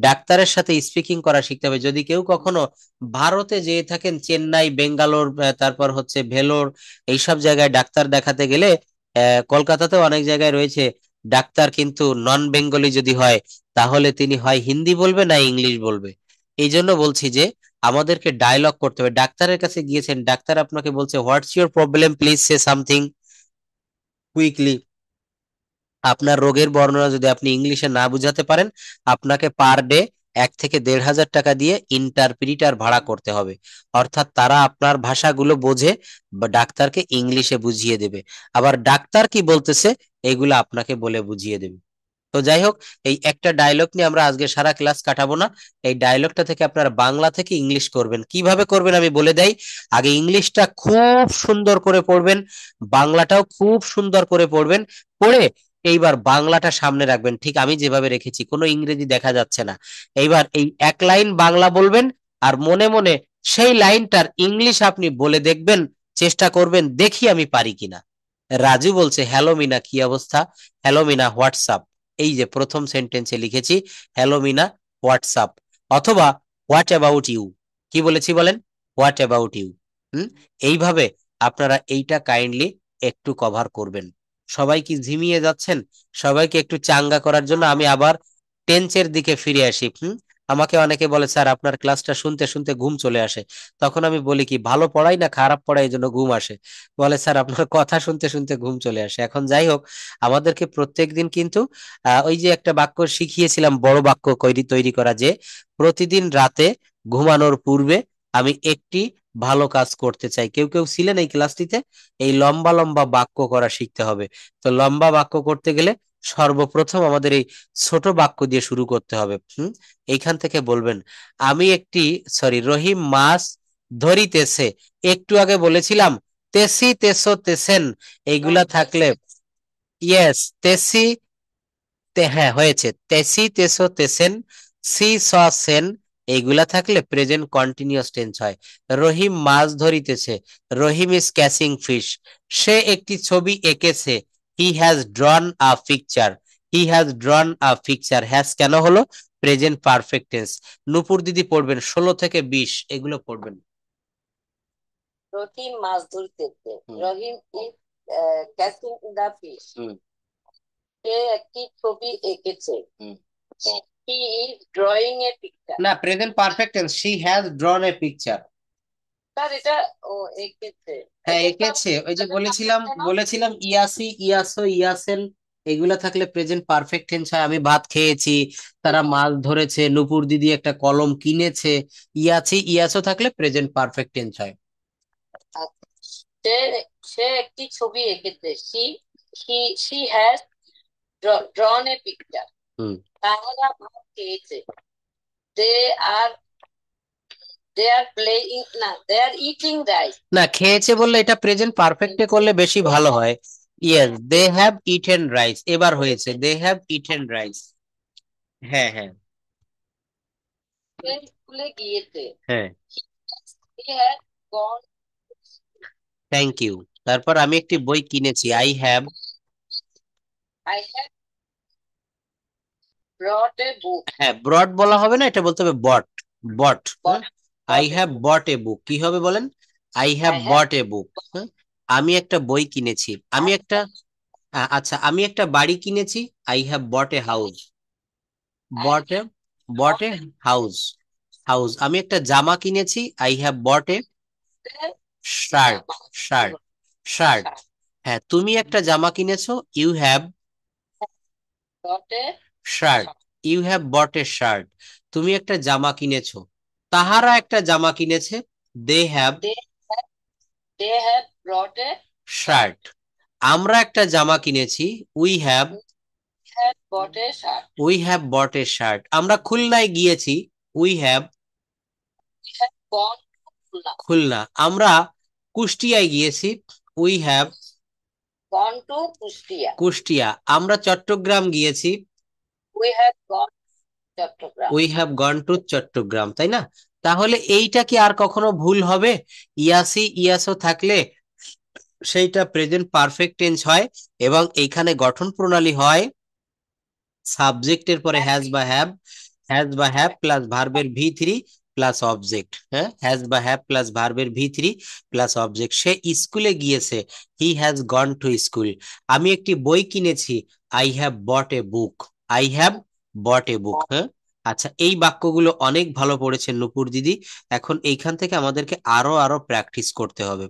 ডাক্তারের সাথে স্পিকিং করা শিখতে হবে। যদি কেউ কখনো ভারতে যেয়ে থাকেন, চেন্নাই, বেঙ্গালোর, তারপর হচ্ছে ভেলোর, এইসব জায়গায় ডাক্তার দেখাতে গেলে, কলকাতাতেও অনেক জায়গায় রয়েছে ডাক্তার, কিন্তু নন বেঙ্গলি যদি হয় তাহলে তিনি হয় হিন্দি বলবে না ইংলিশ বলবে। এই জন্য বলছি যে আমাদেরকে ডায়লগ করতে হবে। ডাক্তারের কাছে গিয়েছেন, ডাক্তার আপনাকে বলছে what's your problem, please say something quickly. আপনার রোগের বর্ণনা যদি আপনি ইংলিশে না বুঝাতে পারেন, আপনাকে পার ডে 1 থেকে 1,500 টাকা দিয়ে ইন্টারপ্রিটার ভাড়া করতে হবে। অর্থাৎ তারা আপনার ভাষাগুলো বোঝে বা ডাক্তারকে ইংলিশে বুঝিয়ে দেবে। আবার ডাক্তার কি বলতেছে এগুলো আপনাকে বলে বুঝিয়ে দেবে। তো যাই হোক, এই একটা ডায়লগ নিয়ে আমরা আজকে সারা ক্লাস কাটাবো না। এই ডায়লগটা থেকে আপনারা বাংলা থেকে ইংলিশ করবেন। কিভাবে করবেন আমি বলে দেই। আগে ইংলিশটা খুব সুন্দর করে পড়বেন, বাংলাটাও খুব সুন্দর করে পড়বেন। পড়ে এইবার বাংলাটা সামনে রাখবেন, ঠিক আমি যেভাবে রেখেছি, কোনো ইংরেজি দেখা যাচ্ছে না। এইবার এই এক লাইন বাংলা বলবেন, আর মনে মনে সেই লাইনটার ইংলিশ আপনি বলে দেখবেন, চেষ্টা করবেন দেখি আমি পারি কিনা। রাজু বলছে, হ্যালো মিনা, কি অবস্থা? Hello Mina, what's up. এই যে প্রথম সেন্টেন্সে লিখেছি হ্যালো মিনা, হোয়াটসঅ্যাপ। অথবা হোয়াট অ্যাবাউট ইউ, কি বলেছি বলেন? What about you. হুম। এইভাবে আপনারা এইটা কাইন্ডলি একটু কভার করবেন। সবাই কি ঝিমিয়ে যাচ্ছেন? সবাইকে একটু চাঙ্গা করার জন্য আমি আবার টেন্সের দিকে ফিরে আসি। আমাকে অনেকে বলে স্যার আপনার ক্লাসটা শুনতে শুনতে ঘুম চলে আসে। তখন আমি বলি কি, ভালো পড়াই না খারাপ পড়াই এই জন্য ঘুম আসে? বলে স্যার আপনার কথা শুনতে শুনতে ঘুম চলে আসে। এখন যাই হোক, আমাদেরকে প্রত্যেকদিন কিন্তু ওই যে একটা বাক্য শিখিয়েছিলাম, বড় বাক্য তৈরি তৈরি করা, যে প্রতিদিন রাতে ঘুমানোর পূর্বে আমি একটি ভালো কাজ করতে চাই। কেউ কেউ ছিলেন এই ক্লাসটিতে? এই লম্বা লম্বা বাক্য করা শিখতে হবে। তো লম্বা বাক্য করতে গেলে সর্বপ্রথম আমাদের এই ছোট বাক্য দিয়ে শুরু করতে হবে। এইখান থেকে বলবেন, আমি একটি, সরি, রহিম মাছ ধরিতেছে। একটু আগে বলেছিলাম তেসি, তেসো, তেসেন, এইগুলা থাকলে, ইয়েস, তেসি, হ্যাঁ হয়েছে, তেসি, তেসো, তেসেন, সি, স, সেন, এইগুলা থাকলে প্রেজেন্ট কন্টিনিউয়াস টেন্স হয়। রহিম মাছ ধরিতেছে, রহিম ইজ ক্যাচিং ফিশ। সে একটি ছবি এঁকেছে, he has ড্রন a picture. He has ড্রন a picture, has কেন হলো? Present perfect tense. নূপুর দিদি পড়বেন 16 থেকে 20, এগুলো পড়বেন। রহিম মাছ ধরিতেছে, Rahim is catching the fish. সে একটি ছবি এঁকেছে, he is drawing a picture. না, present perfect tense, she has drawn a picture. Sir এটা ও এঁকেছে। হ্যাঁ, এটা তো এঁকেছে। ওই যে বলেছিলাম কেন? বলেছিলাম ইয়াসি, ইয়াসো, ইয়াসেন, এগুলা থাকলে প্রেজেন্ট পারফেক্ট টেন্স হয়। আমি ভাত খেয়েছি, তারা মাছ ধরেছে, নুপুর দিদি একটা কলম কিনেছে। ইয়াছি, ইয়াসো থাকলে প্রেজেন্ট পারফেক্ট টেন্স হয়। আচ্ছা, সে সে একটি ছবি এঁকেছে। He she has drawn a picture. Hmm. তাহারা ভাত খেয়েছে। দে আর দে আর প্লেইং, না, দে আর ইটিং রাইস। না, খেয়েছে বললে এটা প্রেজেন্ট পারফেক্টে করলে বেশি ভালো হয়। Yes, they have eaten rice, এবার হয়েছে, দে হ্যাভ ইটেন রাইস। হ্যাঁ, হ্যাঁ, সে স্কুলে গিয়েছে। হ্যাঁ। He has gone. Thank you. তারপর আমি একটি বই কিনেছি, I have. I have brought a book. হ্যাঁ, ব্রড বলা হবে না, এটা বলতে হবে বট। বট। হ্যাঁ, বট I bought a have book. Bot a বুক কি হবে বলেন? I have I have bought a book. হ্যাঁ, আমি একটা বই কিনেছি। আমি একটা আচ্ছা, আমি একটা বাড়ি কিনেছি, I have bought a house. I bought a, bought a house. House. আমি একটা জামা কিনেছি, I have bought a have shirt. Shirt. Shirt. হ্যাঁ, তুমি একটা জামা কিনেছো, you have brought a shirt. You have bought a shirt. তুমি একটা জামা কিনেছো। তাহারা একটা জামা কিনেছে, they have they they have brought a shirt. Shirt. আমরা একটা জামা কিনেছি, we have have bought a shirt. We have bought a shirt. আমরা খুলনায় গিয়েছি, we have have gone to Khulna. Khulna. আমরা কুষ্টিয়ায় গিয়েছি, we have gone to Kushtia. Kushtia. আমরা চট্টগ্রাম গিয়েছি, we have gone Chattogram. We have gone to Chattogram, তাই না? তাহলে এইটা কি আর কখনো ভুল হবে? ইয়াসি, ইয়াসো থাকলে সেইটা প্রেজেন্ট পারফেক্ট টেন্স হয়, এবং এইখানে গঠন প্রণালী হয় সাবজেক্টের পরে হ্যাজ বা হ্যাভ, হ্যাজ বা হ্যাভ প্লাস ভার্বের ভি থ্রি প্লাস অবজেক্ট। হ্যাঁ, হ্যাজ বা হ্যাভ প্লাস ভার্বের ভি থ্রি প্লাস অবজেক্ট। সে স্কুলে গিয়েছে, he has gone to school. আমি একটি বই কিনেছি, I have bought a book. I have bought a book. হ্যাঁ, আচ্ছা, এই বাক্যগুলো অনেক ভালো পড়েছেন নূপুর দিদি। এখন এইখান থেকে আমাদেরকে আরো আরো প্র্যাকটিস করতে হবে।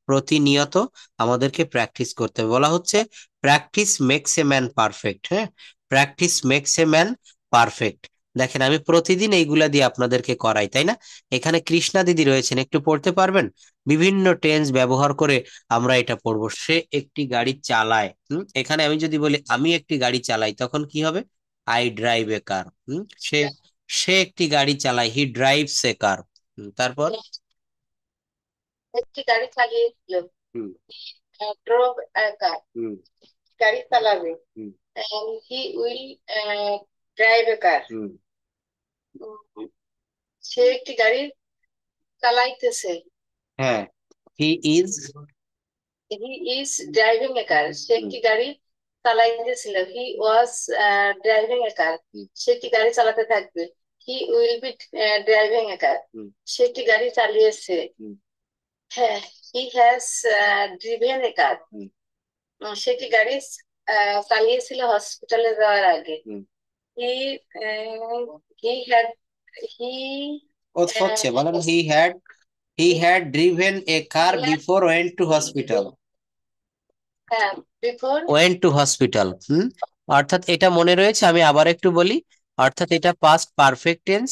প্রতিনিয়ত আমাদেরকে প্র্যাকটিস করতে হবে। বলা হচ্ছে practice makes a man perfect. হ্যাঁ, practice makes a man perfect. দেখেন, আমি প্রতিদিন এইগুলা দিয়ে আপনাদেরকে করাই, তাই না? এখানে কৃষ্ণা দিদি রয়েছেন, একটু পড়তে পারবেন? বিভিন্ন টেন্স ব্যবহার করে আমরা এটা পড়বো। সে একটি গাড়ি চালায়। এখানে আমি যদি বলি আমি একটি গাড়ি চালাই, তখন কি হবে? I drive a car. সে সে একটি গাড়ি চালায়, হি ড্রাইভস এ কার। তারপর একটি গাড়ি চালিয়েছিল। হুম, ড্রোভ এ কার। হুম, গাড়ি চালাবে। হুম, হি উইল ড্রাইভ এ কার। হুম। সে একটি গাড়ি চালাইতেছে। হ্যাঁ, he is he is driving a car. সে একটি গাড়ি চালাইতেছিল। হি ওয়াজ ড্রাইভিং এ কার। সে একটি গাড়ি চালাতে থাকবে। He will be driving a car. সে একটি গাড়ি চালিয়েছে। হ্যাঁ, he has driven A car. সে একটি গাড়ি চালিয়েছিল হসপিটালে যাওয়ার আগে। হি হি হ্যাড হি হচ্ছে, বলেন he had driven A car before went to hospital. হ্যাঁ, বিফোর। Went to hospital. অর্থাৎ এটা মনে রয়েছে, আমি আবার একটু বলি। অর্থাৎ এটা past perfect tense.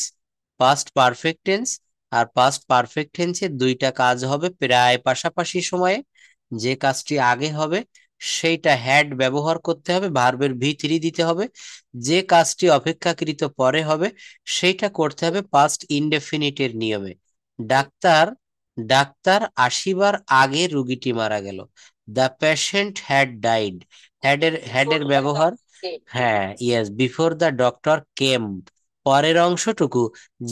Past perfect tense. আর পাস্ট পারফেক্ট টেন্সের দুইটা কাজ হবে প্রায় পাশাপাশি সময়ে। যে কাজটি আগে হবে সেইটা হ্যাড ব্যবহার করতে হবে, ভার্বের ভি থ্রি দিতে হবে। যে কাজটি অপেক্ষাকৃত পরে হবে সেইটা করতে হবে পাস্ট ইনডেফিনিটের নিয়মে। ডাক্তার ডাক্তার আসিবার আগে রুগীটি মারা গেল। The patient had died. হ্যাডের ব্যবহার, হ্যাঁ, yes, before the doctor came. পরের অংশটুকু,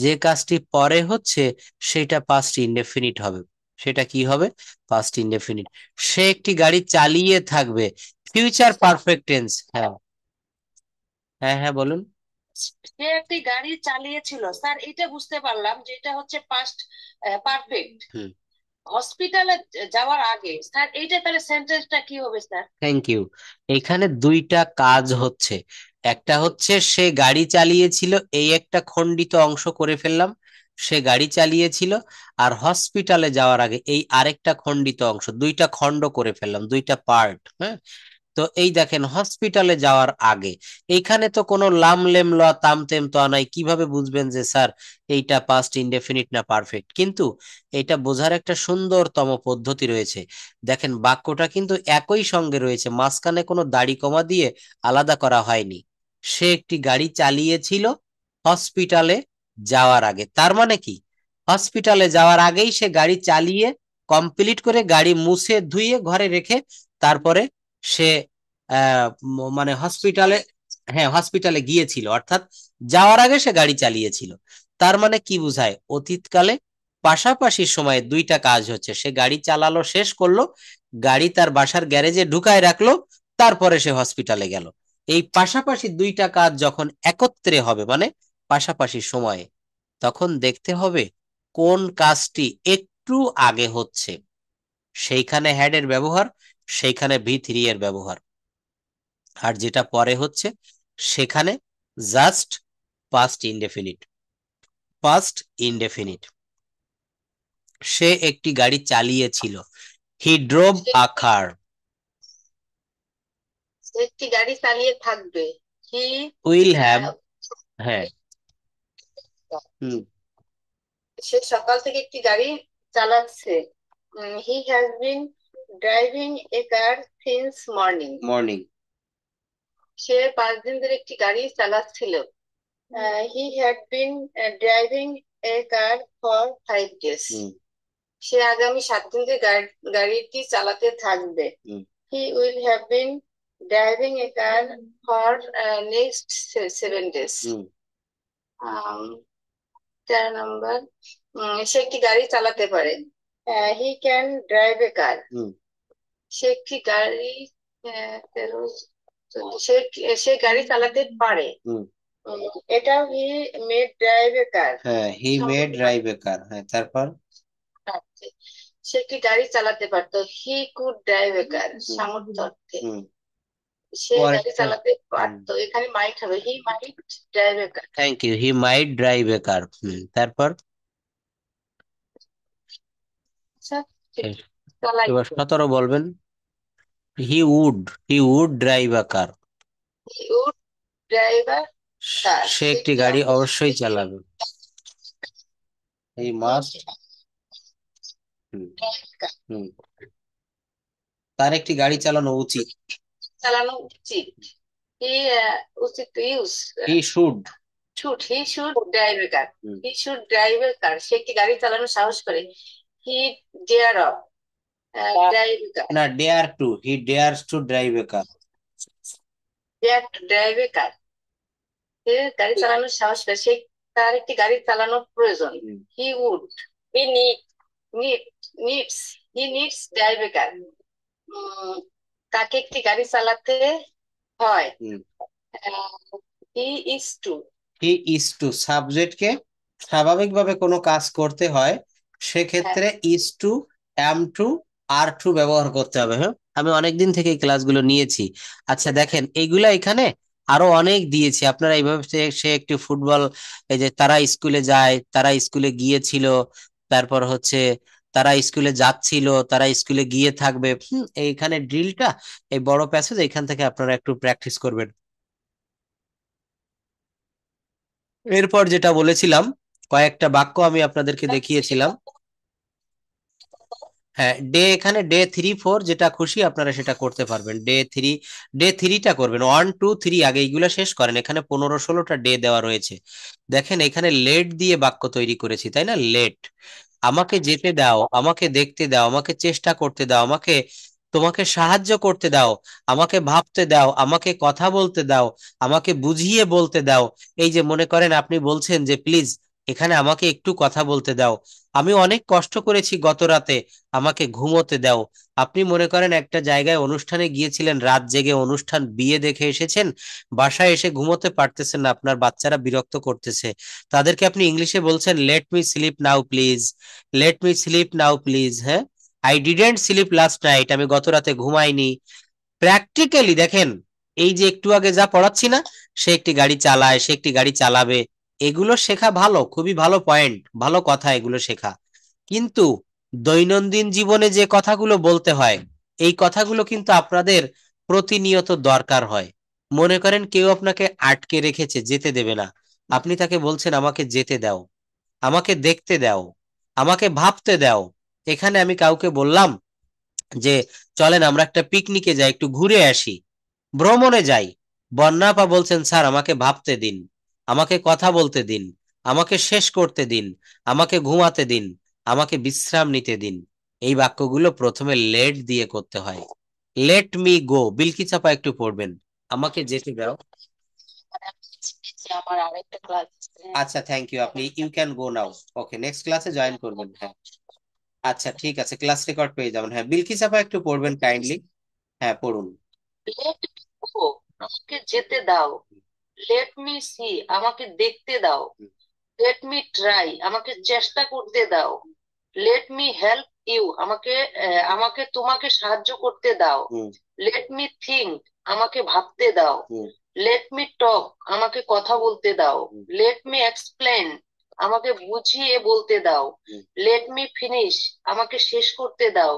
যে কাজটি পরে হচ্ছে সেটা পাস্ট ইনডেফিনিট হবে। সেটা কি হবে? Past indefinite. সে একটি গাড়ি চালিয়ে থাকবে, ফিউচার পারফেক্ট টেন্স। হ্যাঁ, হ্যাঁ, হ্যাঁ, বলুন। সে একটি গাড়ি চালিয়েছিল। স্যার এটা বুঝতে পারলাম যে এটা হচ্ছে পাস্ট পারফেক্ট। হুম, হসপিটালে যাওয়ার আগে, স্যার এইটা তাহলে সেন্টেন্সটা কি হবে স্যার? Thank you. এখানে দুইটা কাজ হচ্ছে। একটা হচ্ছে সে গাড়ি চালিয়েছিল, এই একটা খণ্ডিত অংশ করে ফেললাম, সে গাড়ি চালিয়েছিল। আর হসপিটালে যাওয়ার আগে এই আরেকটা খণ্ডিত অংশ, দুইটা খণ্ড করে ফেললাম, দুইটা পার্ট। হ্যাঁ, তো এই দেখেন হসপিটালে যাওয়ার আগে, এইখানে তো কোনো লাম লেম ল তাম তেম তো নাই, কিভাবে বুঝবেন যে স্যার এইটা পাস্ট ইনডেফিনিট না পারফেক্ট? কিন্তু এটা বোঝার একটা সুন্দরতম পদ্ধতি রয়েছে। দেখেন বাক্যটা কিন্তু একই সঙ্গে রয়েছে, মাঝখানে কোনো দাড়ি কমা দিয়ে আলাদা করা হয়নি। সে একটি গাড়ি চালিয়েছিল হসপিটালে যাওয়ার আগে, তার মানে কি হসপিটালে যাওয়ার আগেই সে গাড়ি চালিয়ে কমপ্লিট করে গাড়ি মুছে ধুয়ে ঘরে রেখে তারপরে সে মানে হসপিটালে, হ্যাঁ হসপিটালে গিয়েছিল, অর্থাৎ যাওয়ার আগে সে গাড়ি চালিয়েছিল। তার মানে কি বুঝায়, অতীতকালে পাশাপাশি সময়ে দুইটা কাজ হচ্ছে, সে গাড়ি চালালো, শেষ করলো, গাড়ি তার বাসার গ্যারেজে ঢুকায় রাখলো, তারপরে সে হসপিটালে গেল। এই পাশাপাশি দুইটা কাজ যখন একত্রে হবে, মানে পাশাপাশি সময়ে, তখন দেখতে হবে কোন কাজটি একটু আগে হচ্ছে, সেইখানে হ্যাড এর ব্যবহার, সেইখানে ভি থ্রি এর ব্যবহার। আর যেটা পরে হচ্ছে সেখানে just past indefinite. Past indefinite, সে একটি গাড়ি চালিয়েছিল, হি ড্রোভ আ কার। সে একটি গাড়ি চালিয়ে থাকবে, হি উইল হ্যাভ, হ্যাঁ, হুম, সে সকাল থেকে একটি গাড়ি চালাচ্ছে, he has been driving a car since morning. Morning, সে 5 দিন ধরে একটি গাড়ি চালাচ্ছিল, he had been driving a car for 5 days। সে আগামী 7 দিন ধরে গাড়িটি চালাতে থাকবে, he will have been driving a car for next 7 days। 4 নম্বর, সে একটি গাড়ি চালাতে পারে, he can drive a car. সে একটি গাড়ি, আহ, তেরো- সে সে গাড়ি চালাতে পারে, এটা হি মেড ড্রাইভ এ কার। হ্যাঁ, হি মে ড্রাইভ এ কার, হ্যাঁ, তারপর সে একটি গাড়ি চালাতে পারতো, হি কুড ড্রাইভ এ কার, সামর্থ্য অর্থে। সে গাড়ি চালাতে পারতো, এখানে মাইট হবে, he might drive a car. Thank you, he might drive a car. তারপর আচ্ছা, এবার 17 বলবেন, he would, he would drive a car. He would drive a car, সে একটি গাড়ি অবশ্যই চালাবে, হি মাস্ট, তার একটি গাড়ি চালানো উচিত, চালানো উচিত, হি উচিত use, he should, he should drive a car, he should drive a car. সে একটি গাড়ি চালানো সাহস করে, he dare of drive a car, না dare to, he dares to drive a car, dare to drive a car. সে গাড়ি চালানোর সাহস করে, সে তার একটি গাড়ি চালানোর প্রয়োজন, he would, he need needs he needs drive a car. তাকে একটি গাড়ি চালাতে হয়, he is to, he is to সাবজেক্টকে স্বাভাবিকভাবে কোনো কাজ করতে হয়, সেক্ষেত্রে is to, am to, are to ব্যবহার করতে হবে। হ্যাঁ, আমি অনেকদিন থেকে এই ক্লাসগুলো নিয়েছি। আচ্ছা দেখেন এইগুলা এখানে আরো অনেক দিয়েছি, আপনারা এইভাবে সে একটি ফুটবল, এই যে তারা স্কুলে যায়, তারা স্কুলে গিয়েছিল, তারপর হচ্ছে তারা স্কুলে যাচ্ছিল, তারা স্কুলে গিয়ে থাকবে। এইখানে ড্রিলটা, এই বড় প্যাসেজ এখান থেকে আপনারা একটু প্র্যাকটিস করবেন। এরপর যেটা বলেছিলাম, কয়েকটা বাক্য আমি আপনাদেরকে দেখিয়েছিলাম। হ্যাঁ, এখানে ডে 3 4 যেটা খুশি আপনারা সেটা করতে পারবেন। ডে থ্রিটা করবেন, 1 2 3 আগে এইগুলা শেষ করেন। এখানে 15 16টা ডে দেওয়া রয়েছে। দেখেন এখানে লেট দিয়ে বাক্য তৈরি করেছি, তাই না? লেট, আমাকে যেতে দাও, আমাকে দেখতে দাও, আমাকে চেষ্টা করতে দাও, আমাকে তোমাকে সাহায্য করতে দাও, আমাকে ভাবতে দাও, আমাকে কথা বলতে দাও, আমাকে বুঝিয়ে বলতে দাও। এই যে মনে করেন আপনি বলছেন যে প্লিজ এখানে আমাকে একটু কথা বলতে দাও, আমি অনেক কষ্ট করেছি গত রাতে, আমাকে ঘুমোতে দাও। আপনি মনে করেন একটা জায়গায় অনুষ্ঠানে গিয়েছিলেন, রাত জেগে অনুষ্ঠান, বিয়ে দেখে এসেছেন, বাসায় এসে ঘুমোতে পারতেছেন না, আপনার বাচ্চারা বিরক্ত করতেছে, তাদেরকে আপনি ইংলিশে বলছেন let me sleep now please, let me sleep now please. হ্যাঁ, I didn't sleep last night, আমি গত রাতে ঘুমাইনি। প্র্যাকটিক্যালি দেখেন এই যে একটু আগে যা পড়াচ্ছি না, সে একটি গাড়ি চালায়, সে একটি গাড়ি চালাবে, এগুলো শেখা ভালো, খুবই ভালো পয়েন্ট, ভালো কথা এগুলো শেখা। কিন্তু দৈনন্দিন জীবনে যে কথাগুলো বলতে হয়, এই কথাগুলো কিন্তু আপনাদের প্রতিনিয়ত দরকার হয়। মনে করেন কেউ আপনাকে আটকে রেখেছে, যেতে দেবে না, আপনি তাকে বলছেন আমাকে যেতে দাও, আমাকে দেখতে দাও, আমাকে ভাবতে দাও। এখানে আমি কাউকে বললাম যে চলেন আমরা একটা পিকনিকে যাই, একটু ঘুরে আসি, ভ্রমণে যাই। বন্যাপা বলছেন স্যার আমাকে ভাবতে দিন, আমাকে কথা বলতে দিন, আমাকে শেষ করতে দিন, আমাকে ঘুমাতে দিন, আমাকে বিশ্রাম নিতে দিন। এই বাক্যগুলো প্রথমে লেট দিয়ে করতে হয়। লেট মি গো, বিলকি চাপা একটু পড়বেন, আমাকে যেতে দাও। আমার আরেকটা ক্লাস। আচ্ছা, থ্যাংক ইউ, আপনি you can go now. Okay, next ক্লাসে জয়েন করবেন, হ্যাঁ। আচ্ছা ঠিক আছে, ক্লাস রেকর্ড পেয়ে যাবেন। হ্যাঁ, বিলকি চাপা একটু পড়বেন কাইন্ডলি। হ্যাঁ, পড়ুন। লেট মি গো, আমাকে যেতে দাও। লেট মি সি, আমাকে দেখতে দাও। লেট মি ট্রাই, আমাকে চেষ্টা করতে দাও। লেট মি হেল্প ইউ, আমাকে তোমাকে সাহায্য করতে দাও। লেট মি থিঙ্ক, আমাকে ভাবতে দাও। লেট মি টক, আমাকে কথা বলতে দাও। লেট মি এক্সপ্লেন, আমাকে বুঝিয়ে বলতে দাও। লেট মি ফিনিশ, আমাকে শেষ করতে দাও।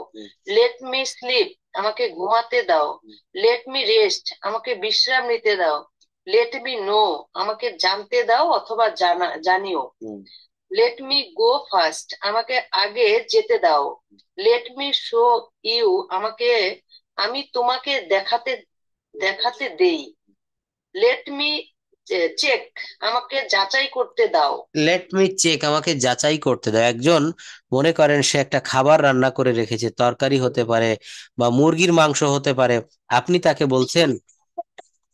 লেট মি স্লিপ, আমাকে ঘুমাতে দাও। লেট মি রেস্ট, আমাকে বিশ্রাম নিতে দাও। লেট মি নো, আমাকে জানতে দাও অথবা জানিও। লেট মি গো ফার্স্ট, আমাকে আগে যেতে দাও। লেট মি শো ইউ, আমি তোমাকে দেখাতে দেখাতে দেই। লেট মি চেক, আমাকে যাচাই করতে দাও। লেট মি চেক, আমাকে যাচাই করতে দাও। একজন মনে করেন সে একটা খাবার রান্না করে রেখেছে, তরকারি হতে পারে বা মুরগির মাংস হতে পারে, আপনি তাকে বলছেন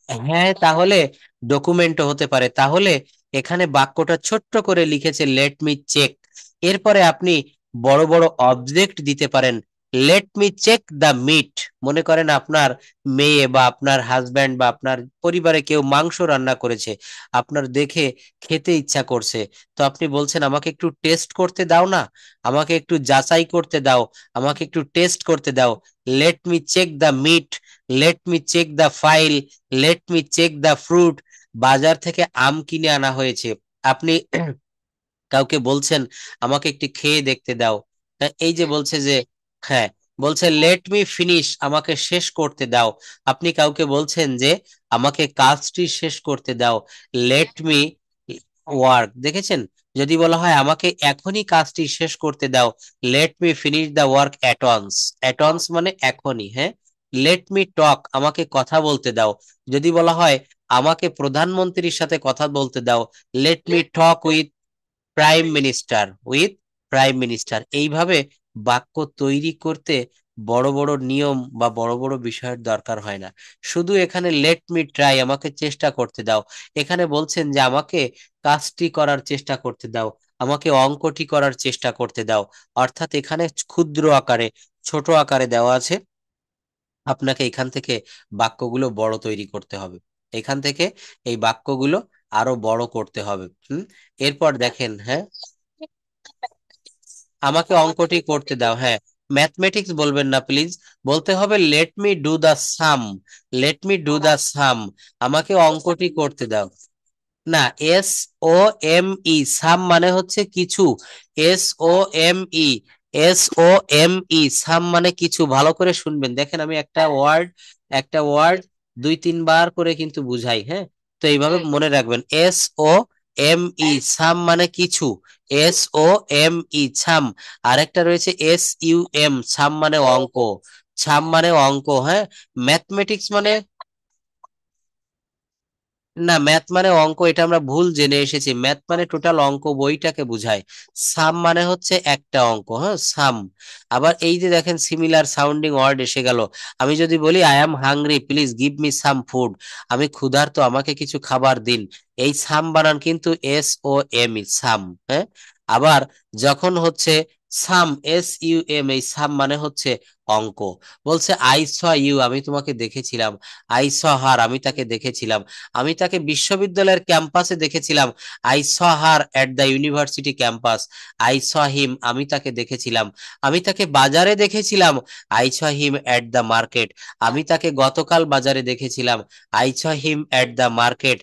হ্যাঁ, তাহলে ডকুমেন্টও হতে পারে, তাহলে এখানে বাক্যটা ছোট্ট করে লিখেছে লেট মি চেক। এরপরে আপনি বড় বড় অবজেক্ট দিতে পারেন। Let me check the meat. মনে করেন আপনার মেয়ে বা আপনার হাজবেন্ড বা আপনার পরিবারে কেউ মাংস রান্না করেছে, আপনার দেখে খেতে ইচ্ছা করছে, তো আপনি বলছেন আমাকে একটু টেস্ট করতে দাও না, আমাকে একটু যাচাই করতে দাও, আমাকে একটু টেস্ট করতে দাও। Let me check the meat, let me check the file, let me check the fruit. বাজার থেকে আম কিনে আনা হয়েছে, আপনি কাউকে বলছেন আমাকে একটু খেয়ে দেখতে দাও। এই যে বলছে যে হ্যাঁ, বলছে লেট মি ফিনিশ, আমাকে শেষ করতে দাও। আপনি কাউকে বলছেন যে আমাকে কাজটি শেষ করতে দাও। লেট মি ওয়ার্ক, দেখেছেন? যদি বলা হয় আমাকে এখনই কাজটি শেষ করতে দাও, let me finish the work at once. At once মানে এখনই, হ্যাঁ। লেট মি টক, আমাকে কথা বলতে দাও। যদি বলা হয় আমাকে প্রধানমন্ত্রীর সাথে কথা বলতে দাও, let me talk with prime minister, with prime minister. এইভাবে বাক্য তৈরি করতে বড় বড় নিয়ম বা বড় বড় বিষয়ের দরকার হয় না। শুধু এখানে লেট মি ট্রাই, আমাকে চেষ্টা করতে দাও। এখানে বলছেন যে আমাকে কাজটি করার চেষ্টা করতে দাও, আমাকে অঙ্কটি করার চেষ্টা করতে দাও। অর্থাৎ এখানে ক্ষুদ্র আকারে, ছোট আকারে দেওয়া আছে, আপনাকে এখান থেকে বাক্যগুলো বড় তৈরি করতে হবে, এখান থেকে এই বাক্যগুলো আরো বড় করতে হবে। এরপর দেখেন, হ্যাঁ, আমাকে অঙ্কটি করতে দাও, হ্যাঁ। ম্যাথমেটিক্স বলবেন না প্লিজ, বলতে হবে let me do the sum, let me do the sum, আমাকে অঙ্কটি করতে দাও। না, এস ও এম ই, সাম মানে হচ্ছে কিছু। S O M E, S O M E, সাম মানে কিছু। ভালো করে শুনবেন, দেখেন আমি একটা ওয়ার্ড 2-3 বার করে কিন্তু বুঝাই, হ্যাঁ। তো এইভাবে মনে রাখবেন, এস ও এম ই, সাম মানে কিছু। এস ও এম ই, ছাম। আরেকটা রয়েছে এস ইউ এম, ছাম মানে অঙ্ক, ছাম মানে অঙ্ক, হ্যাঁ। ম্যাথমেটিক্স মানে, না, ম্যাথ মানে অঙ্ক, এটা আমরা ভুল জেনে এসেছি। ম্যাথ মানে টোটাল অঙ্ক বইটাকে বোঝায়। সাম মানে হচ্ছে একটা অঙ্ক, হ্যাঁ, সাম। আবার এই যে দেখেন সিমিলার সাউন্ডিং ওয়ার্ড এসে গেল। আমি যদি বলি I am hungry, please give me some food, আমি ক্ষুধার্ত, আমাকে কিছু খাবার দিন। এই সাম বানান কিন্তু এস ও এম ই, সাম, হ্যাঁ। আবার যখন হচ্ছে সাম, SUM, এই সাম মানে হচ্ছে অঙ্ক। বলছে আই স ইউ, আমি তোমাকে দেখেছিলাম। আই স হার, আমি তাকে দেখেছিলাম। আমি তাকে বিশ্ববিদ্যালয়ের ক্যাম্পাসে দেখেছিলাম। I saw her at the university campus. I saw him, আমি তাকে দেখেছিলাম। আমি তাকে বাজারে দেখেছিলাম। I saw him at the market, আমি তাকে গতকাল বাজারে দেখেছিলাম। I saw him at the market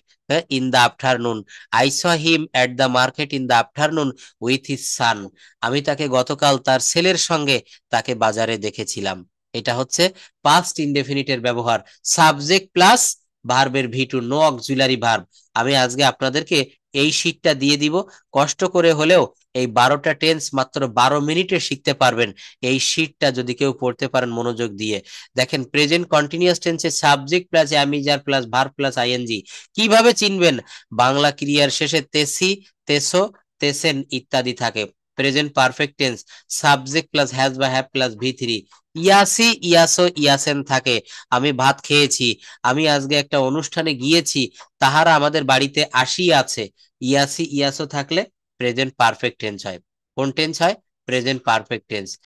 in the afternoon. I saw him at the market in the afternoon with his son, আমি তাকে গতকাল তার ছেলের সঙ্গে তাকে বাজারে দেখেছিলাম। এটা হচ্ছে পাস্ট ইনডেফিনিটের ব্যবহার, সাবজেক্ট প্লাস ভার্বের V two, no auxiliary verb. আমি আজকে আপনাদেরকে এই শীটটা দিয়ে দিব, কষ্ট করে হলেও এই 12টা টেন্স মাত্র 12 মিনিটে শিখতে পারবেন। এই শীটটা যদি কেউ পড়তে পারেন মনোযোগ দিয়ে। দেখেন, প্রেজেন্ট কন্টিনিউয়াস টেন্সে subject plus am is are plus verb plus ING কিভাবে চিনবেন? বাংলা ক্রিয়ার শেষে তেসি, তেসো, তেসেন ইত্যাদি থাকে। Present perfect tense subject plus has বা হ্যাভ প্লাস ভি3, ইয়াসি, ইয়াসো, ইয়াসেন থাকে। আমি ভাত খেয়েছি, আমি আজকে একটা অনুষ্ঠানে গিয়েছি, তাহারা আমাদের বাড়িতে আসিয়াছে। ইয়াসি, ইয়াসো থাকলে প্রেজেন্ট পারফেক্ট টেন্স হয়। কোন টেন্স হয়? Present perfect tense.